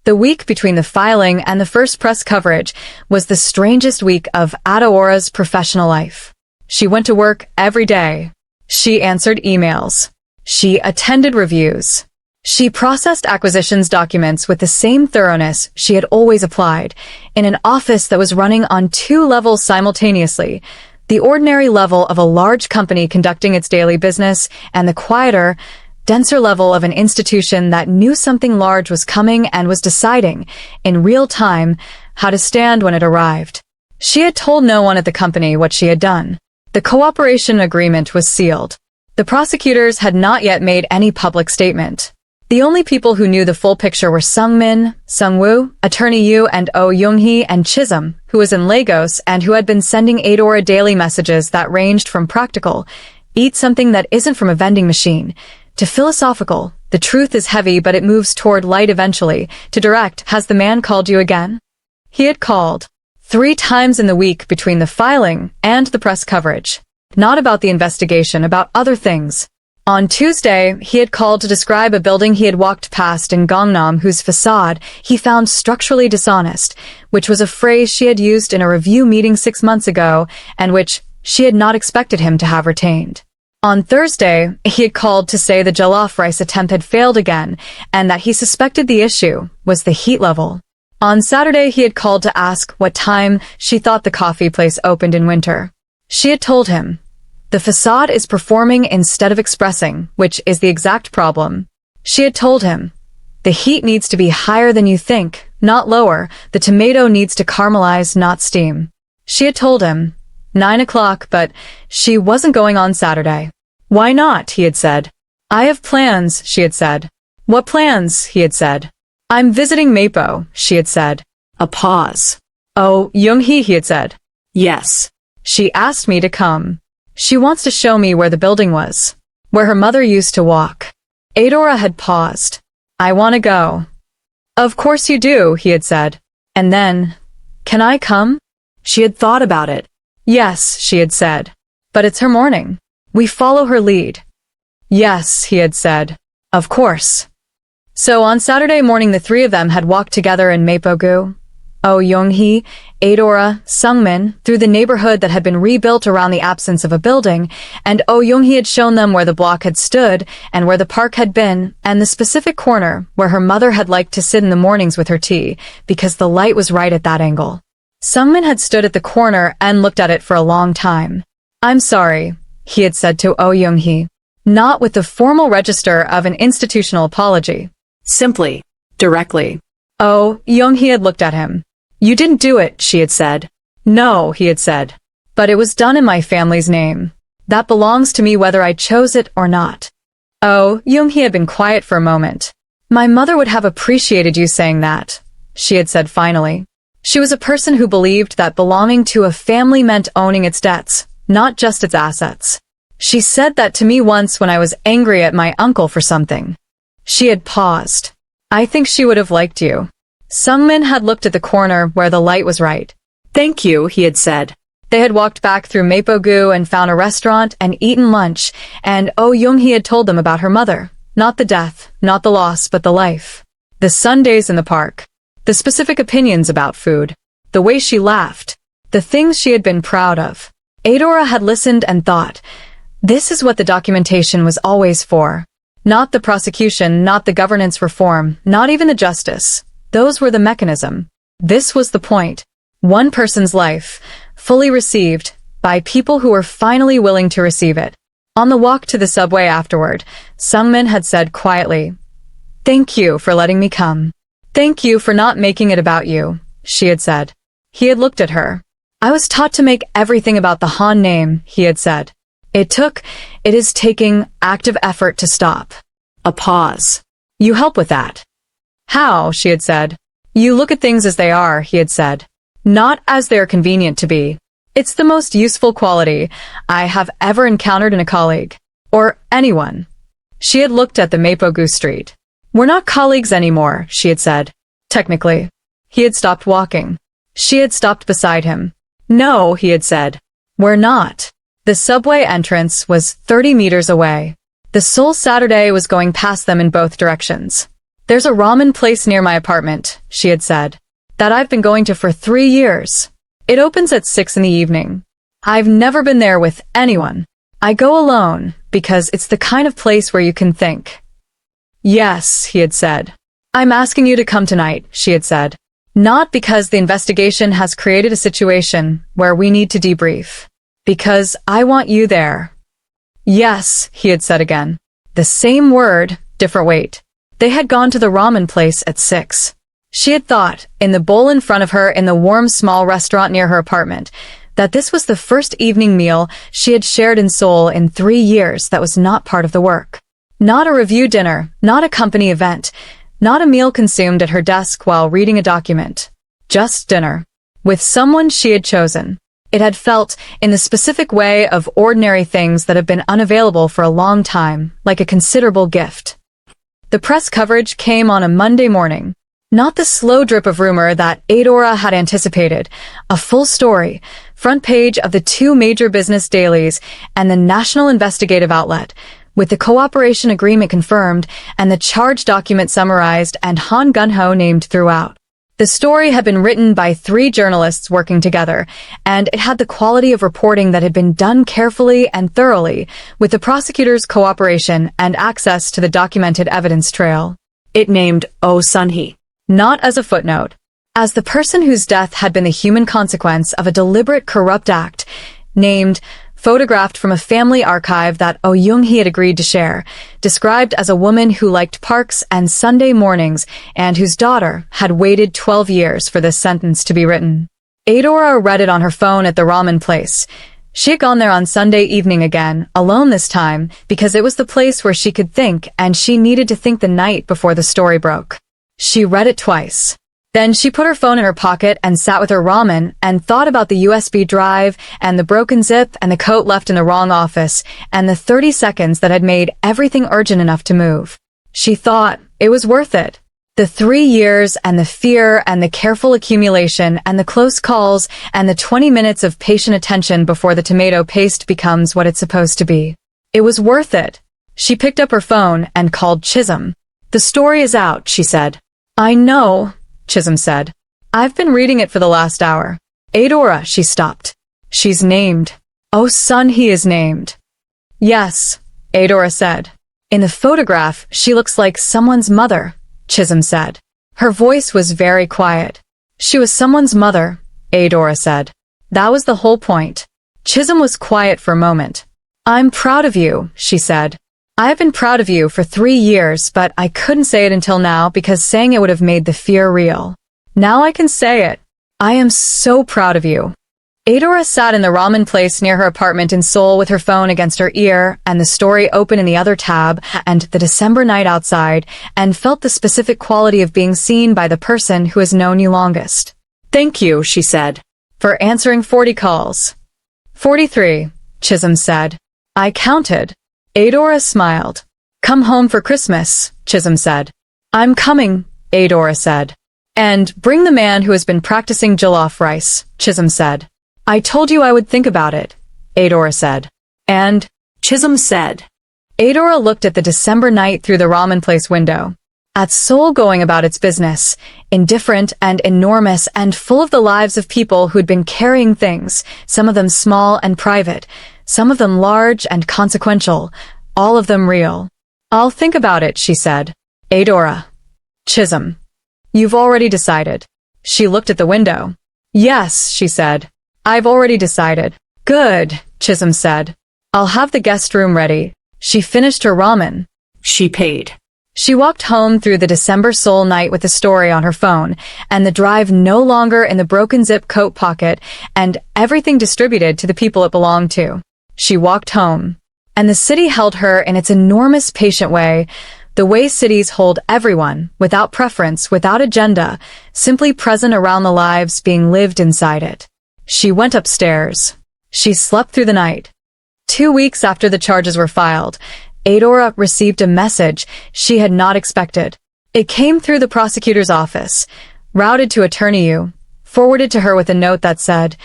The week between the filing and the first press coverage was the strangest week of Adaora's professional life. She went to work every day. She answered emails. She attended reviews. She processed acquisitions documents with the same thoroughness she had always applied, in an office that was running on 2 levels simultaneously, the ordinary level of a large company conducting its daily business and the quieter, denser level of an institution that knew something large was coming and was deciding, in real time, how to stand when it arrived. She had told no one at the company what she had done. The cooperation agreement was sealed. The prosecutors had not yet made any public statement. The only people who knew the full picture were Sungmin, Sungwoo, Attorney Yu and Oh Junghee and Chisholm, who was in Lagos and who had been sending Adaora daily messages that ranged from practical, eat something that isn't from a vending machine, to philosophical, the truth is heavy but it moves toward light eventually, to direct, has the man called you again? He had called 3 times in the week between the filing and the press coverage. Not about the investigation, about other things. On Tuesday, he had called to describe a building he had walked past in Gangnam whose facade he found structurally dishonest, which was a phrase she had used in a review meeting 6 months ago and which she had not expected him to have retained. On Thursday, he had called to say the jollof rice attempt had failed again and that he suspected the issue was the heat level. On Saturday, he had called to ask what time she thought the coffee place opened in winter. She had told him, the facade is performing instead of expressing, which is the exact problem. She had told him, the heat needs to be higher than you think, not lower. The tomato needs to caramelize, not steam. She had told him, 9 o'clock, but she wasn't going on Saturday. Why not? He had said. I have plans, she had said. What plans? He had said. I'm visiting Mapo, she had said. A pause. Oh, Junghee, he had said. Yes. She asked me to come. She wants to show me where the building was, where her mother used to walk. Adaora had paused. I want to go. Of course you do, he had said. And then, can I come? She had thought about it. Yes, she had said. But it's her morning. We follow her lead. Yes, he had said. Of course. So on Saturday morning the 3 of them had walked together in Mapo-gu. Oh Junghee, Adaora, Sungmin, through the neighborhood that had been rebuilt around the absence of a building, and Oh Junghee had shown them where the block had stood, and where the park had been, and the specific corner where her mother had liked to sit in the mornings with her tea, because the light was right at that angle. Sungmin had stood at the corner and looked at it for a long time. I'm sorry, he had said to Oh Junghee. Not with the formal register of an institutional apology. Simply, directly. Oh Junghee had looked at him. You didn't do it, she had said. No, he had said. But it was done in my family's name. That belongs to me whether I chose it or not. Oh, Junghee had been quiet for a moment. My mother would have appreciated you saying that, she had said finally. She was a person who believed that belonging to a family meant owning its debts, not just its assets. She said that to me once when I was angry at my uncle for something. She had paused. I think she would have liked you. Sungmin had looked at the corner where the light was right. Thank you, he had said. They had walked back through Mapo-gu and found a restaurant and eaten lunch, and Oh Junghee had told them about her mother. Not the death, not the loss, but the life. The Sundays in the park. The specific opinions about food. The the way she laughed, the things she had been proud of. Adaora had listened and thought, this is what the documentation was always for. Not the prosecution, not the governance reform, not even the justice. Those were the mechanism. This was the point. One person's life, fully received, by people who were finally willing to receive it. On the walk to the subway afterward, Sungmin had said quietly, "Thank you for letting me come. Thank you for not making it about you," she had said. He had looked at her. "I was taught to make everything about the Han name," he had said. It is taking active effort to stop." A pause. "You help with that." "How?" she had said. "You look at things as they are," he had said. "Not as they are convenient to be. It's the most useful quality I have ever encountered in a colleague. Or anyone." She had looked at the Mapogu Street. "We're not colleagues anymore," she had said. "Technically." He had stopped walking. She had stopped beside him. "No," he had said. "We're not." The subway entrance was 30 meters away. The Seoul Saturday was going past them in both directions. "There's a ramen place near my apartment," she had said, "that I've been going to for 3 years. It opens at 6 in the evening. I've never been there with anyone. I go alone, because it's the kind of place where you can think." "Yes," he had said. "I'm asking you to come tonight," she had said. "Not because the investigation has created a situation where we need to debrief. Because I want you there." "Yes," he had said again. The same word, different weight. They had gone to the ramen place at 6. She had thought, in the bowl in front of her in the warm small restaurant near her apartment, that this was the first evening meal she had shared in Seoul in 3 years that was not part of the work. Not a review dinner, not a company event, not a meal consumed at her desk while reading a document. Just dinner. With someone she had chosen. It had felt, in the specific way of ordinary things that have been unavailable for a long time, like a considerable gift. The press coverage came on a Monday morning. Not the slow drip of rumor that Adaora had anticipated. A full story, front page of the 2 major business dailies and the national investigative outlet, with the cooperation agreement confirmed and the charge document summarized and Han Junghee named throughout. The story had been written by 3 journalists working together, and it had the quality of reporting that had been done carefully and thoroughly, with the prosecutor's cooperation and access to the documented evidence trail. It named Oh Sunhee, not as a footnote, as the person whose death had been the human consequence of a deliberate corrupt act, named, photographed from a family archive that Oh Junghee had agreed to share, described as a woman who liked parks and Sunday mornings and whose daughter had waited 12 years for this sentence to be written. Adaora read it on her phone at the ramen place. She had gone there on Sunday evening again, alone this time, because it was the place where she could think, and she needed to think the night before the story broke. She read it twice. Then she put her phone in her pocket and sat with her ramen and thought about the USB drive and the broken zip and the coat left in the wrong office and the 30 seconds that had made everything urgent enough to move. She thought it was worth it. The 3 years and the fear and the careful accumulation and the close calls and the 20 minutes of patient attention before the tomato paste becomes what it's supposed to be. It was worth it. She picked up her phone and called Chisholm. "The story is out," she said. "I know," Chisholm said. "I've been reading it for the last hour." "Adaora," she stopped. "She's named. Oh Sunhee is named." "Yes," Adaora said. "In the photograph, she looks like someone's mother," Chisholm said. Her voice was very quiet. "She was someone's mother," Adaora said. That was the whole point. Chisholm was quiet for a moment. "I'm proud of you," she said. "I've been proud of you for 3 years, but I couldn't say it until now because saying it would have made the fear real. Now I can say it. I am so proud of you." Adaora sat in the ramen place near her apartment in Seoul with her phone against her ear and the story open in the other tab and the December night outside, and felt the specific quality of being seen by the person who has known you longest. "Thank you," she said, "for answering 40 calls." 43, Chisholm said. "I counted." Adaora smiled. "Come home for Christmas," Chisholm said. "I'm coming," Adaora said. "And bring the man who has been practicing jollof rice," Chisholm said. "I told you I would think about it," Adaora said. "And," Chisholm said. Adaora looked at the December night through the ramen place window. At Seoul going about its business, indifferent and enormous and full of the lives of people who'd been carrying things, some of them small and private, some of them large and consequential, all of them real. I'll think about it, she said. Adaora. Chisholm. You've already decided. She looked at the window. Yes, she said. I've already decided. Good, Chisholm said. I'll have the guest room ready. She finished her ramen. She paid. She walked home through the December Seoul night with the story on her phone, and the drive no longer in the broken zip coat pocket, and everything distributed to the people it belonged to. She walked home, and the city held her in its enormous patient way, the way cities hold everyone, without preference, without agenda, simply present around the lives being lived inside it. She went upstairs. She slept through the night. 2 weeks after the charges were filed, Adaora received a message she had not expected. It came through the prosecutor's office, routed to Attorney Yu, forwarded to her with a note that said,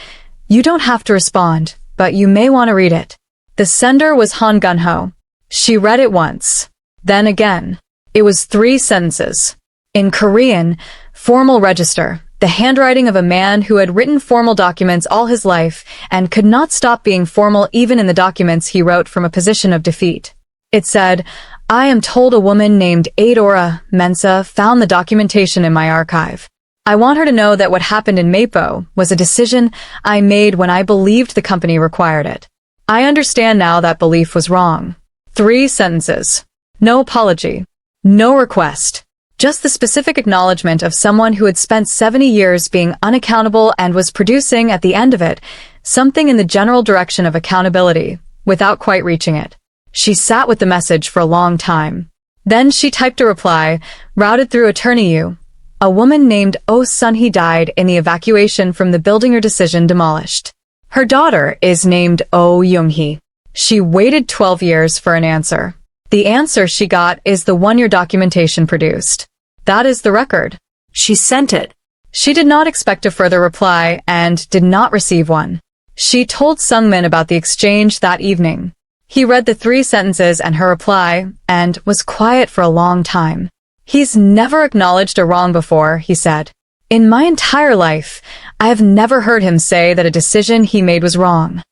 "You don't have to respond, but you may want to read it." The sender was Oh Junghee. She read it once, then again. It was 3 sentences. In Korean, formal register, the handwriting of a man who had written formal documents all his life and could not stop being formal even in the documents he wrote from a position of defeat. It said, "I am told a woman named Adaora Mensah found the documentation in my archive. I want her to know that what happened in Mapo was a decision I made when I believed the company required it. I understand now that belief was wrong." 3 sentences. No apology. No request. Just the specific acknowledgement of someone who had spent 70 years being unaccountable and was producing, at the end of it, something in the general direction of accountability, without quite reaching it. She sat with the message for a long time. Then she typed a reply, routed through Attorney Yu. A woman named Oh Sunhee died in the evacuation from the building her decision demolished. Her daughter is named Oh Junghee. She waited 12 years for an answer. The answer she got is the one your documentation produced. That is the record. She sent it. She did not expect a further reply and did not receive one. She told Sungmin about the exchange that evening. He read the 3 sentences and her reply, and was quiet for a long time. "He's never acknowledged a wrong before," he said. "In my entire life, I have never heard him say that a decision he made was wrong."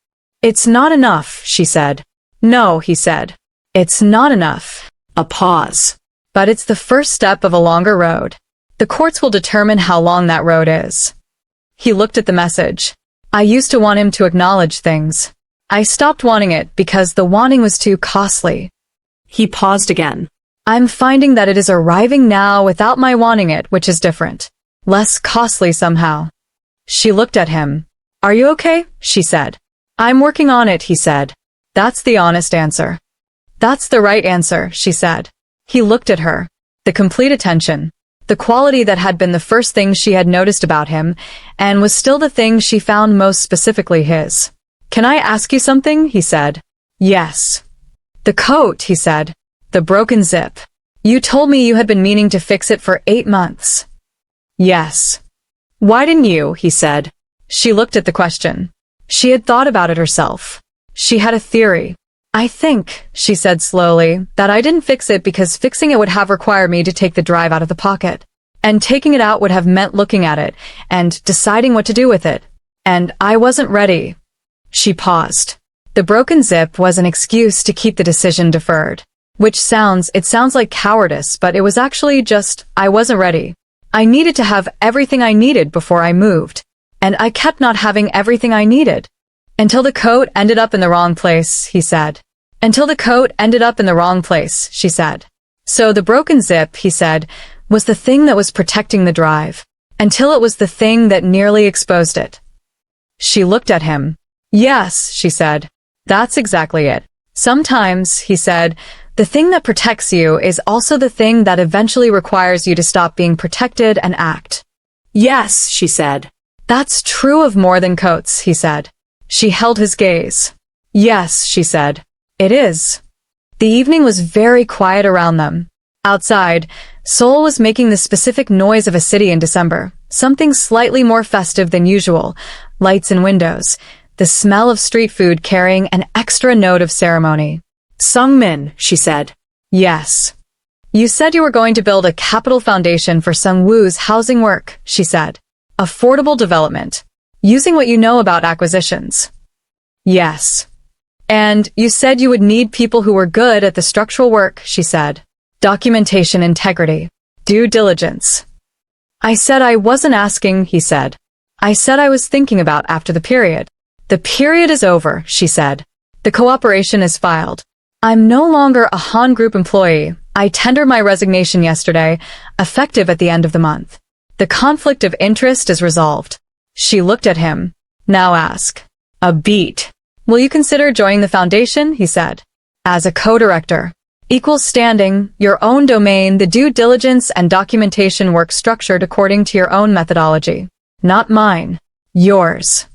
"It's not enough," she said. "No," he said. "It's not enough." A pause. "But it's the first step of a longer road. The courts will determine how long that road is." He looked at the message. "I used to want him to acknowledge things. I stopped wanting it because the wanting was too costly." He paused again. "I'm finding that it is arriving now without my wanting it, which is different. Less costly somehow." She looked at him. "Are you okay?" she said. "I'm working on it," he said. "That's the honest answer." "That's the right answer," she said. He looked at her. The complete attention. The quality that had been the first thing she had noticed about him, and was still the thing she found most specifically his. "Can I ask you something?" he said. "Yes." "The coat," he said. "The broken zip. You told me you had been meaning to fix it for 8 months." "Yes." "Why didn't you?" he said. She looked at the question. She had thought about it herself. She had a theory. "I think," she said slowly, "that I didn't fix it because fixing it would have required me to take the drive out of the pocket. And taking it out would have meant looking at it, and deciding what to do with it. And I wasn't ready." She paused. The broken zip was an excuse to keep the decision deferred. It sounds like cowardice, but it was actually just, I wasn't ready. I needed to have everything I needed before I moved. And I kept not having everything I needed. "Until the coat ended up in the wrong place," he said. "Until the coat ended up in the wrong place," she said. "So the broken zip," he said, "was the thing that was protecting the drive. Until it was the thing that nearly exposed it." She looked at him. "Yes," she said. "That's exactly it. Sometimes," he said, "the thing that protects you is also the thing that eventually requires you to stop being protected and act." "Yes," she said. "That's true of more than coats," he said. She held his gaze. "Yes," she said. "It is." The evening was very quiet around them. Outside, Seoul was making the specific noise of a city in December, something slightly more festive than usual, lights in windows, the smell of street food carrying an extra note of ceremony. "Sungmin," she said. "Yes." You said you were going to build a capital foundation for Sungwoo's housing work, she said. Affordable development. Using what you know about acquisitions. Yes. And you said you would need people who were good at the structural work, she said. Documentation integrity. Due diligence. I said I wasn't asking, he said. I said I was thinking about after the period. The period is over, she said. The cooperation is filed. I'm no longer a Han Group employee. I tendered my resignation yesterday, effective at the end of the month. The conflict of interest is resolved. She looked at him. Now ask. A beat. Will you consider joining the foundation? He said. As a co-director. Equal standing, your own domain, the due diligence and documentation work structured according to your own methodology. Not mine. Yours.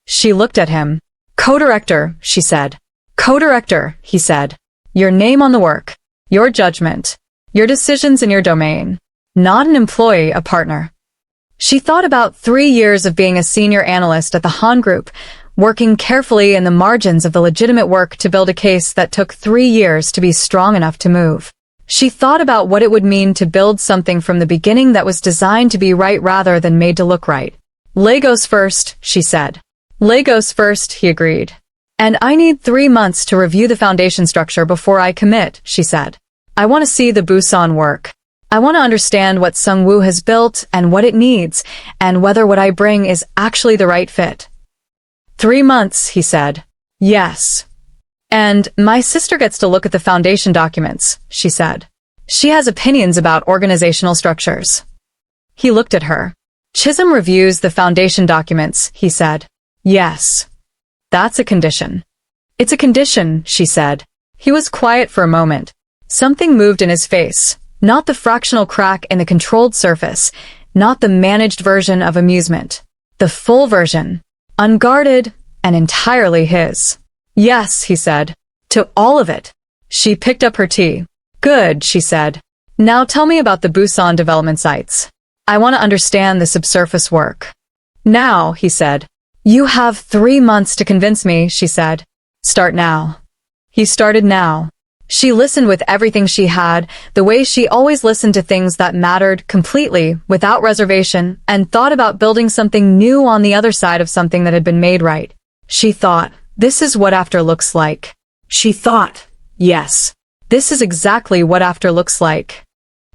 She looked at him. Co-director, she said. Co-director, he said. Your name on the work. Your judgment. Your decisions in your domain. Not an employee, a partner. She thought about 3 years of being a senior analyst at the Han Group, working carefully in the margins of the legitimate work to build a case that took 3 years to be strong enough to move. She thought about what it would mean to build something from the beginning that was designed to be right rather than made to look right. Legos first, she said. Legos first, he agreed. And I need 3 months to review the foundation structure before I commit, she said. I want to see the Busan work. I want to understand what Sungwoo has built and what it needs, and whether what I bring is actually the right fit. 3 months, he said. Yes. And my sister gets to look at the foundation documents, she said. She has opinions about organizational structures. He looked at her. Chisholm reviews the foundation documents, he said. Yes. That's a condition. It's a condition, she said. He was quiet for a moment. Something moved in his face. Not the fractional crack in the controlled surface. Not the managed version of amusement. The full version. Unguarded and entirely his. Yes, he said. To all of it. She picked up her tea. Good, she said. Now tell me about the Busan development sites. I want to understand the subsurface work. Now, he said. You have 3 months to convince me, she said. Start now. He started now. She listened with everything she had, the way she always listened to things that mattered completely, without reservation, and thought about building something new on the other side of something that had been made right. She thought, this is what after looks like. She thought, yes, this is exactly what after looks like.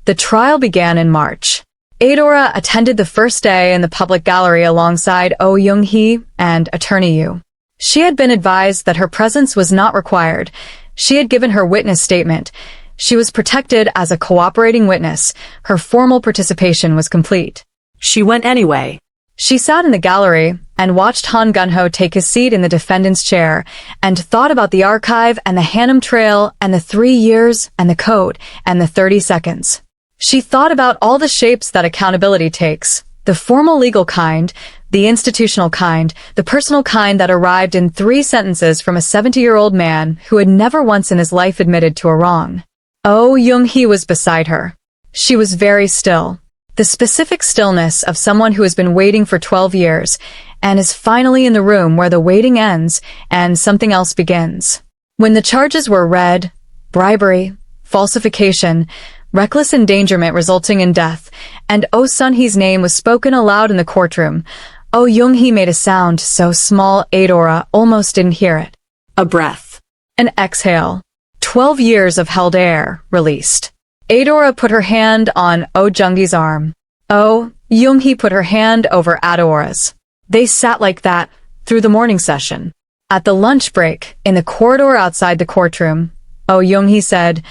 The trial began in March. Adaora attended the first day in the public gallery alongside Oh Junghee and attorney Yu. She had been advised that her presence was not required. She had given her witness statement. She was protected as a cooperating witness. Her formal participation was complete. She went anyway. She sat in the gallery and watched Han Gunho take his seat in the defendant's chair and thought about the archive and the Hanam Trail and the 3 years and the code and the 30 seconds. She thought about all the shapes that accountability takes, the formal legal kind, the institutional kind, the personal kind that arrived in 3 sentences from a 70-year-old man who had never once in his life admitted to a wrong. Oh Junghee was beside her. She was very still. The specific stillness of someone who has been waiting for 12 years and is finally in the room where the waiting ends and something else begins. When the charges were read, bribery, falsification, reckless endangerment resulting in death, and Oh Sunhee's name was spoken aloud in the courtroom, Oh Junghee made a sound so small Adaora almost didn't hear it. A breath. An exhale. 12 years of held air, released. Adaora put her hand on Oh Junghee's arm. Oh Junghee put her hand over Adaora's. They sat like that through the morning session. At the lunch break, in the corridor outside the courtroom, Oh Junghee said,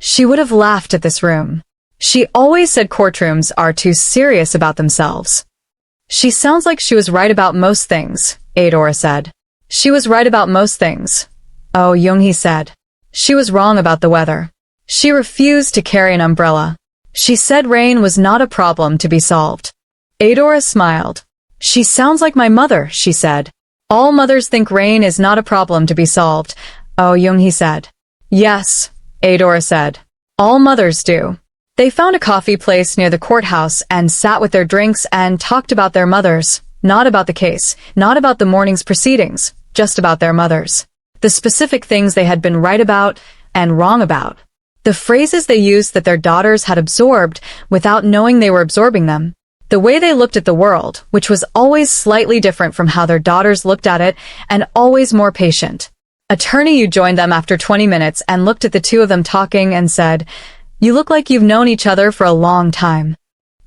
she would have laughed at this room. She always said courtrooms are too serious about themselves. She sounds like she was right about most things, Adaora said. She was right about most things. Oh Junghee said. She was wrong about the weather. She refused to carry an umbrella. She said rain was not a problem to be solved. Adaora smiled. She sounds like my mother, she said. All mothers think rain is not a problem to be solved, Oh Junghee said. Yes, Adaora said. All mothers do. They found a coffee place near the courthouse and sat with their drinks and talked about their mothers, not about the case, not about the morning's proceedings, just about their mothers. The specific things they had been right about and wrong about. The phrases they used that their daughters had absorbed without knowing they were absorbing them. The way they looked at the world, which was always slightly different from how their daughters looked at it, and always more patient. Attorney Yu joined them after 20 minutes and looked at the two of them talking and said, "You look like you've known each other for a long time."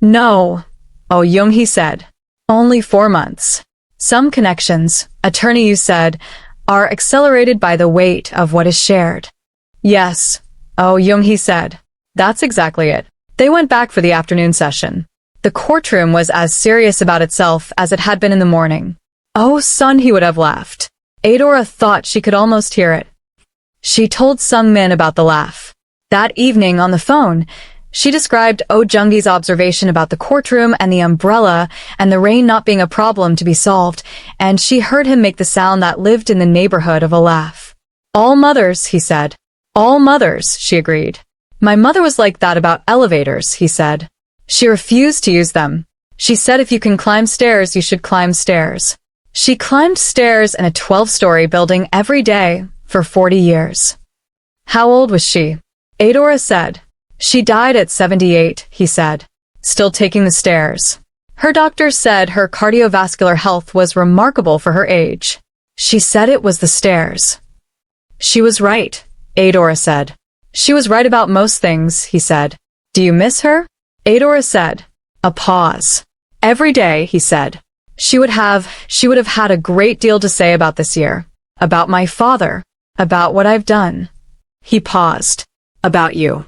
"No," Oh Junghee said. "Only 4 months." Some connections, Attorney Yu said, are accelerated by the weight of what is shared. "Yes," Oh Junghee said. "That's exactly it." They went back for the afternoon session. The courtroom was as serious about itself as it had been in the morning. Oh Sunhee would have laughed. Adaora thought she could almost hear it. She told Sungmin about the laugh. That evening on the phone, she described Oh Junghee's observation about the courtroom and the umbrella and the rain not being a problem to be solved, and she heard him make the sound that lived in the neighborhood of a laugh. "All mothers," he said. "All mothers," she agreed. "My mother was like that about elevators," he said. She refused to use them. She said if you can climb stairs, you should climb stairs. She climbed stairs in a 12-story building every day for 40 years. How old was she? Adaora said. She died at 78, he said. Still taking the stairs. Her doctor said her cardiovascular health was remarkable for her age. She said it was the stairs. She was right, Adaora said. She was right about most things, he said. Do you miss her? Adaora said. A pause. Every day, he said. She would have had a great deal to say about this year. About my father. About what I've done. He paused. About you.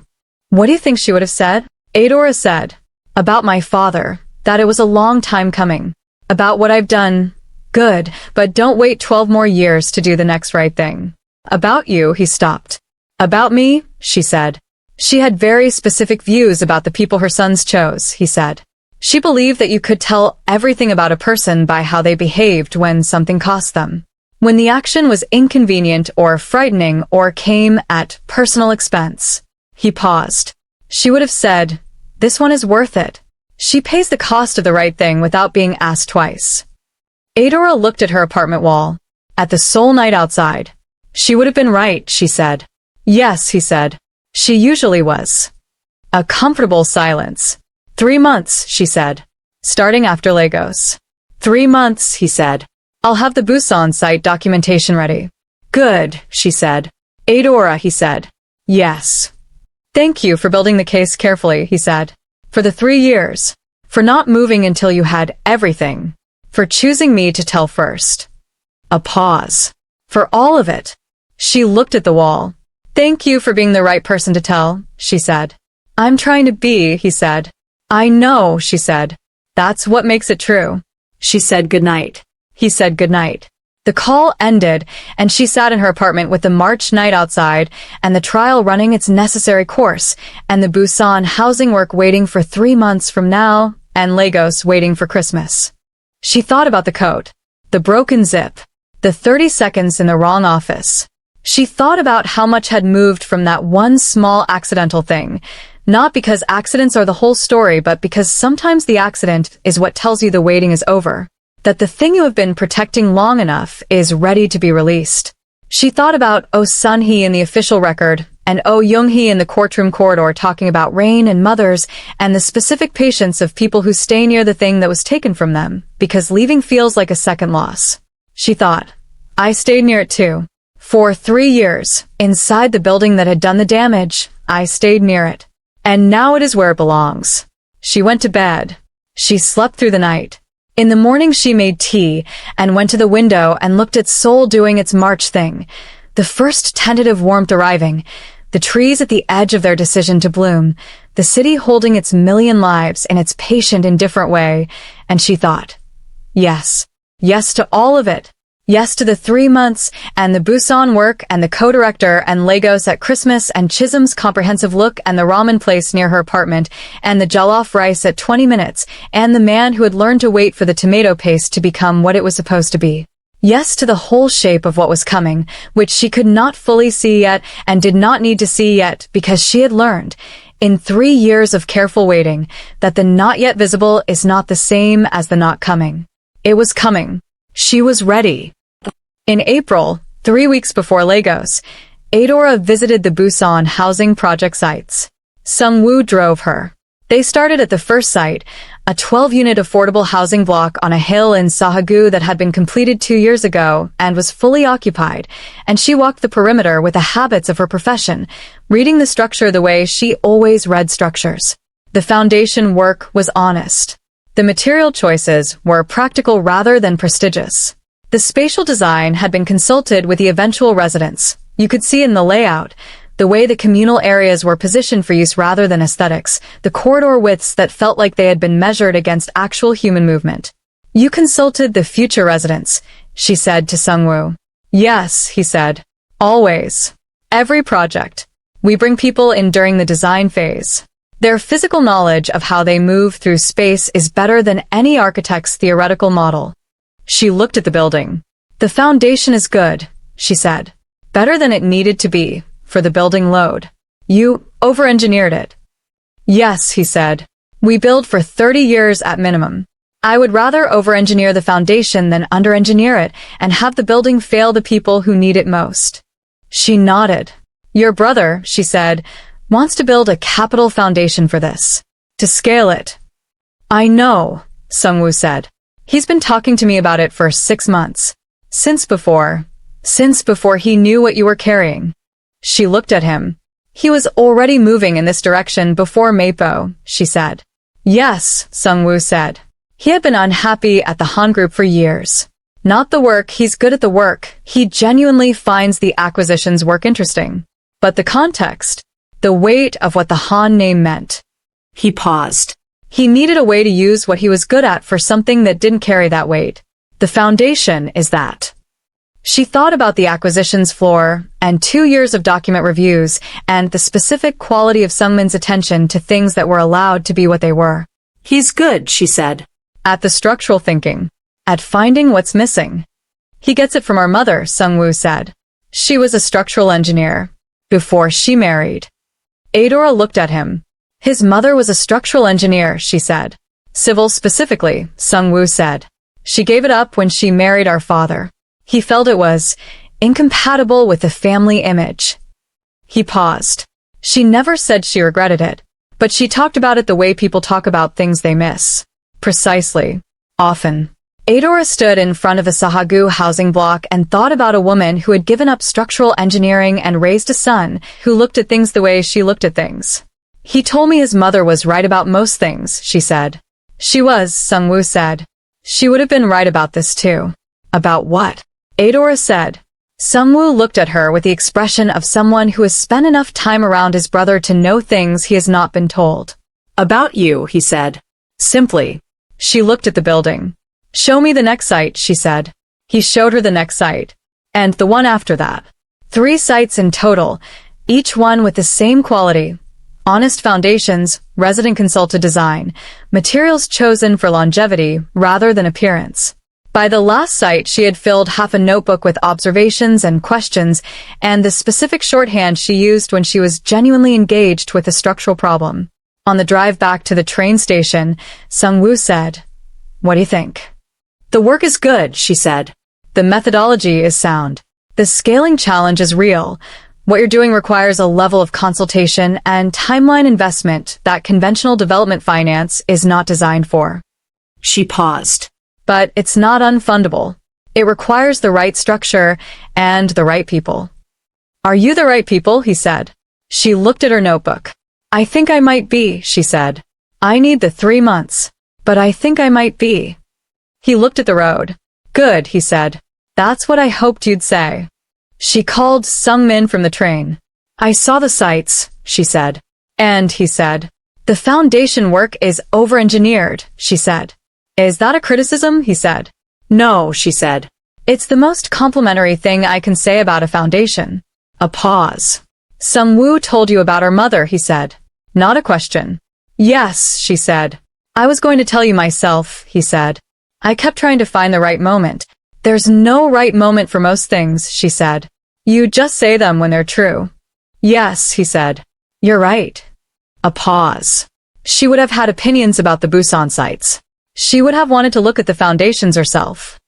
What do you think she would have said? Adaora said. About my father. That it was a long time coming. About what I've done. Good, but don't wait 12 more years to do the next right thing. About you, he stopped. About me, she said. She had very specific views about the people her sons chose, he said. She believed that you could tell everything about a person by how they behaved when something cost them. When the action was inconvenient or frightening or came at personal expense. He paused. She would have said, this one is worth it. She pays the cost of the right thing without being asked twice. Adaora looked at her apartment wall. At the Seoul night outside. She would have been right, she said. Yes, he said. She usually was. A comfortable silence. 3 months, she said. Starting after Lagos. 3 months, he said. I'll have the Busan site documentation ready. Good, she said. Adaora, he said. Yes. Thank you for building the case carefully, he said. For the 3 years. For not moving until you had everything. For choosing me to tell first. A pause. For all of it. She looked at the wall. Thank you for being the right person to tell, she said. I'm trying to be, he said. I know, she said. That's what makes it true. She said goodnight. He said goodnight. The call ended, and she sat in her apartment with the March night outside, and the trial running its necessary course, and the Busan housing work waiting for 3 months from now, and Lagos waiting for Christmas. She thought about the coat, the broken zip, the 30 seconds in the wrong office. She thought about how much had moved from that one small accidental thing, not because accidents are the whole story, but because sometimes the accident is what tells you the waiting is over, that the thing you have been protecting long enough is ready to be released. She thought about Oh Sunhee in the official record, and Oh Junghee in the courtroom corridor talking about rain and mothers, and the specific patience of people who stay near the thing that was taken from them, because leaving feels like a second loss. She thought, I stayed near it too. For 3 years, inside the building that had done the damage, I stayed near it. And now it is where it belongs. She went to bed. She slept through the night. In the morning she made tea and went to the window and looked at Seoul doing its March thing. The first tentative warmth arriving, the trees at the edge of their decision to bloom, the city holding its million lives in its patient, indifferent way, and she thought, yes, yes to all of it. Yes to the 3 months, and the Busan work, and the co-director, and Lagos at Christmas, and Chisholm's comprehensive look, and the ramen place near her apartment, and the jollof rice at 20 minutes, and the man who had learned to wait for the tomato paste to become what it was supposed to be. Yes to the whole shape of what was coming, which she could not fully see yet, and did not need to see yet, because she had learned, in 3 years of careful waiting, that the not yet visible is not the same as the not coming. It was coming. She was ready. In April, 3 weeks before Lagos, Adaora visited the Busan housing project sites. Sung-woo drove her. They started at the first site, a 12-unit affordable housing block on a hill in Sahagu that had been completed 2 years ago and was fully occupied, and she walked the perimeter with the habits of her profession, reading the structure the way she always read structures. The foundation work was honest. The material choices were practical rather than prestigious. The spatial design had been consulted with the eventual residents. You could see in the layout, the way the communal areas were positioned for use rather than aesthetics, the corridor widths that felt like they had been measured against actual human movement. You consulted the future residents, she said to Sung-woo. Yes, he said. Always. Every project. We bring people in during the design phase. Their physical knowledge of how they move through space is better than any architect's theoretical model. She looked at the building. The foundation is good, she said. Better than it needed to be, for the building load. You over-engineered it. Yes, he said. We build for 30 years at minimum. I would rather over-engineer the foundation than under-engineer it and have the building fail the people who need it most. She nodded. Your brother, she said, wants to build a capital foundation for this. To scale it. I know, Sung-woo said. He's been talking to me about it for 6 months. Since before he knew what you were carrying. She looked at him. He was already moving in this direction before Mapo, she said. Yes, Sung-woo said. He had been unhappy at the Han Group for years. Not the work, he's good at the work. He genuinely finds the acquisitions work interesting. But the context, the weight of what the Han name meant. He paused. He needed a way to use what he was good at for something that didn't carry that weight. The foundation is that. She thought about the acquisitions floor, and 2 years of document reviews, and the specific quality of Sungmin's attention to things that were allowed to be what they were. He's good, she said. At the structural thinking. At finding what's missing. He gets it from our mother, Sung-woo said. She was a structural engineer. Before she married. Adaora looked at him. His mother was a structural engineer, she said. Civil specifically, Sung-woo said. She gave it up when she married our father. He felt it was incompatible with the family image. He paused. She never said she regretted it, but she talked about it the way people talk about things they miss. Precisely. Often. Adaora stood in front of a Sahagu housing block and thought about a woman who had given up structural engineering and raised a son who looked at things the way she looked at things. He told me his mother was right about most things, she said. She was, Sung-woo said. She would have been right about this too. About what? Adaora said. Sung-woo looked at her with the expression of someone who has spent enough time around his brother to know things he has not been told. About you, he said. Simply. She looked at the building. Show me the next site, she said. He showed her the next site. And the one after that. 3 sites in total, each one with the same quality. Honest foundations, resident consulted design, materials chosen for longevity rather than appearance. By the last site, she had filled half a notebook with observations and questions and the specific shorthand she used when she was genuinely engaged with a structural problem. On the drive back to the train station, Sung-woo said, What do you think? The work is good, she said. The methodology is sound. The scaling challenge is real. What you're doing requires a level of consultation and timeline investment that conventional development finance is not designed for. She paused. But it's not unfundable. It requires the right structure and the right people. Are you the right people? He said. She looked at her notebook. I think I might be, she said. I need the 3 months. But I think I might be. He looked at the road. Good, he said. That's what I hoped you'd say. She called Sungmin from the train. I saw the sights, she said. And, he said. The foundation work is over-engineered, she said. Is that a criticism? He said. No, she said. It's the most complimentary thing I can say about a foundation. A pause. Sung-woo told you about her mother, he said. Not a question. Yes, she said. I was going to tell you myself, he said. I kept trying to find the right moment. There's no right moment for most things, she said. You just say them when they're true. Yes, he said. You're right. A pause. She would have had opinions about the Busan sites. She would have wanted to look at the foundations herself.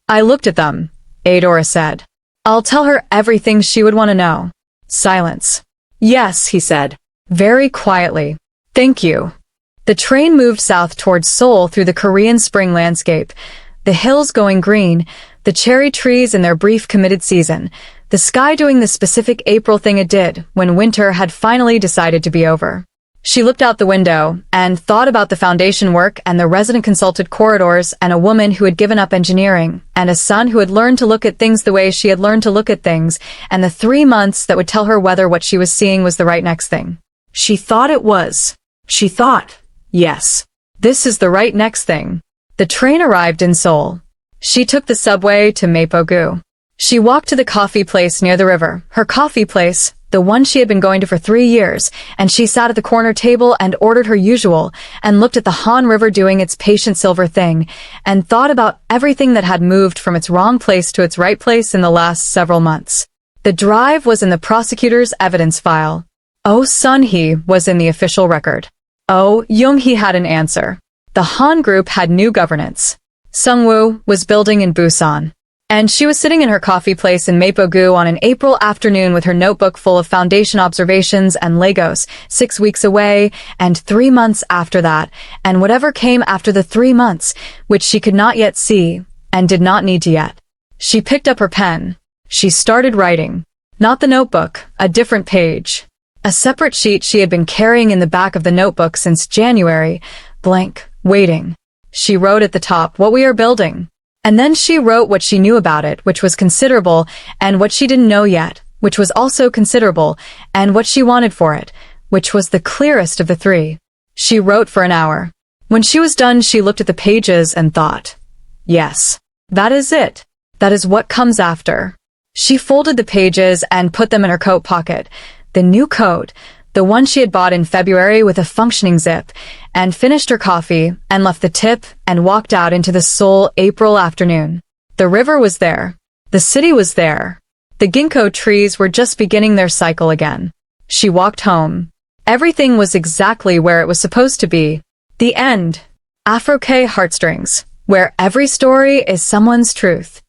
I looked at them, Adaora said. I'll tell her everything she would want to know. Silence. Yes, he said. Very quietly. Thank you. The train moved south towards Seoul through the Korean spring landscape, the hills going green, the cherry trees in their brief committed season, the sky doing the specific April thing it did when winter had finally decided to be over. She looked out the window and thought about the foundation work and the resident consulted corridors and a woman who had given up engineering and a son who had learned to look at things the way she had learned to look at things and the 3 months that would tell her whether what she was seeing was the right next thing. She thought it was. She thought, yes, this is the right next thing. The train arrived in Seoul. She took the subway to Mapogu. She walked to the coffee place near the river, her coffee place, the one she had been going to for 3 years, and she sat at the corner table and ordered her usual, and looked at the Han River doing its patient silver thing, and thought about everything that had moved from its wrong place to its right place in the last several months. The drive was in the prosecutor's evidence file. Oh Sunhee was in the official record. Oh Junghee had an answer. The Han Group had new governance. Sungwoo was building in Busan. And she was sitting in her coffee place in Mapogu on an April afternoon with her notebook full of foundation observations and Legos, 6 weeks away, and 3 months after that, and whatever came after the 3 months, which she could not yet see, and did not need to yet. She picked up her pen. She started writing. Not the notebook, a different page. A separate sheet she had been carrying in the back of the notebook since January, blank, waiting. She wrote at the top, what we are building. And then she wrote what she knew about it, which was considerable, and what she didn't know yet, which was also considerable, and what she wanted for it, which was the clearest of the 3. She wrote for an hour. When she was done, she looked at the pages and thought, yes, that is it. That is what comes after. She folded the pages and put them in her coat pocket, the new coat, the one she had bought in February with a functioning zip, and finished her coffee and left the tip and walked out into the Seoul April afternoon. The river was there. The city was there. The ginkgo trees were just beginning their cycle again. She walked home. Everything was exactly where it was supposed to be. The end. Afro-K Heartstrings, where every story is someone's truth.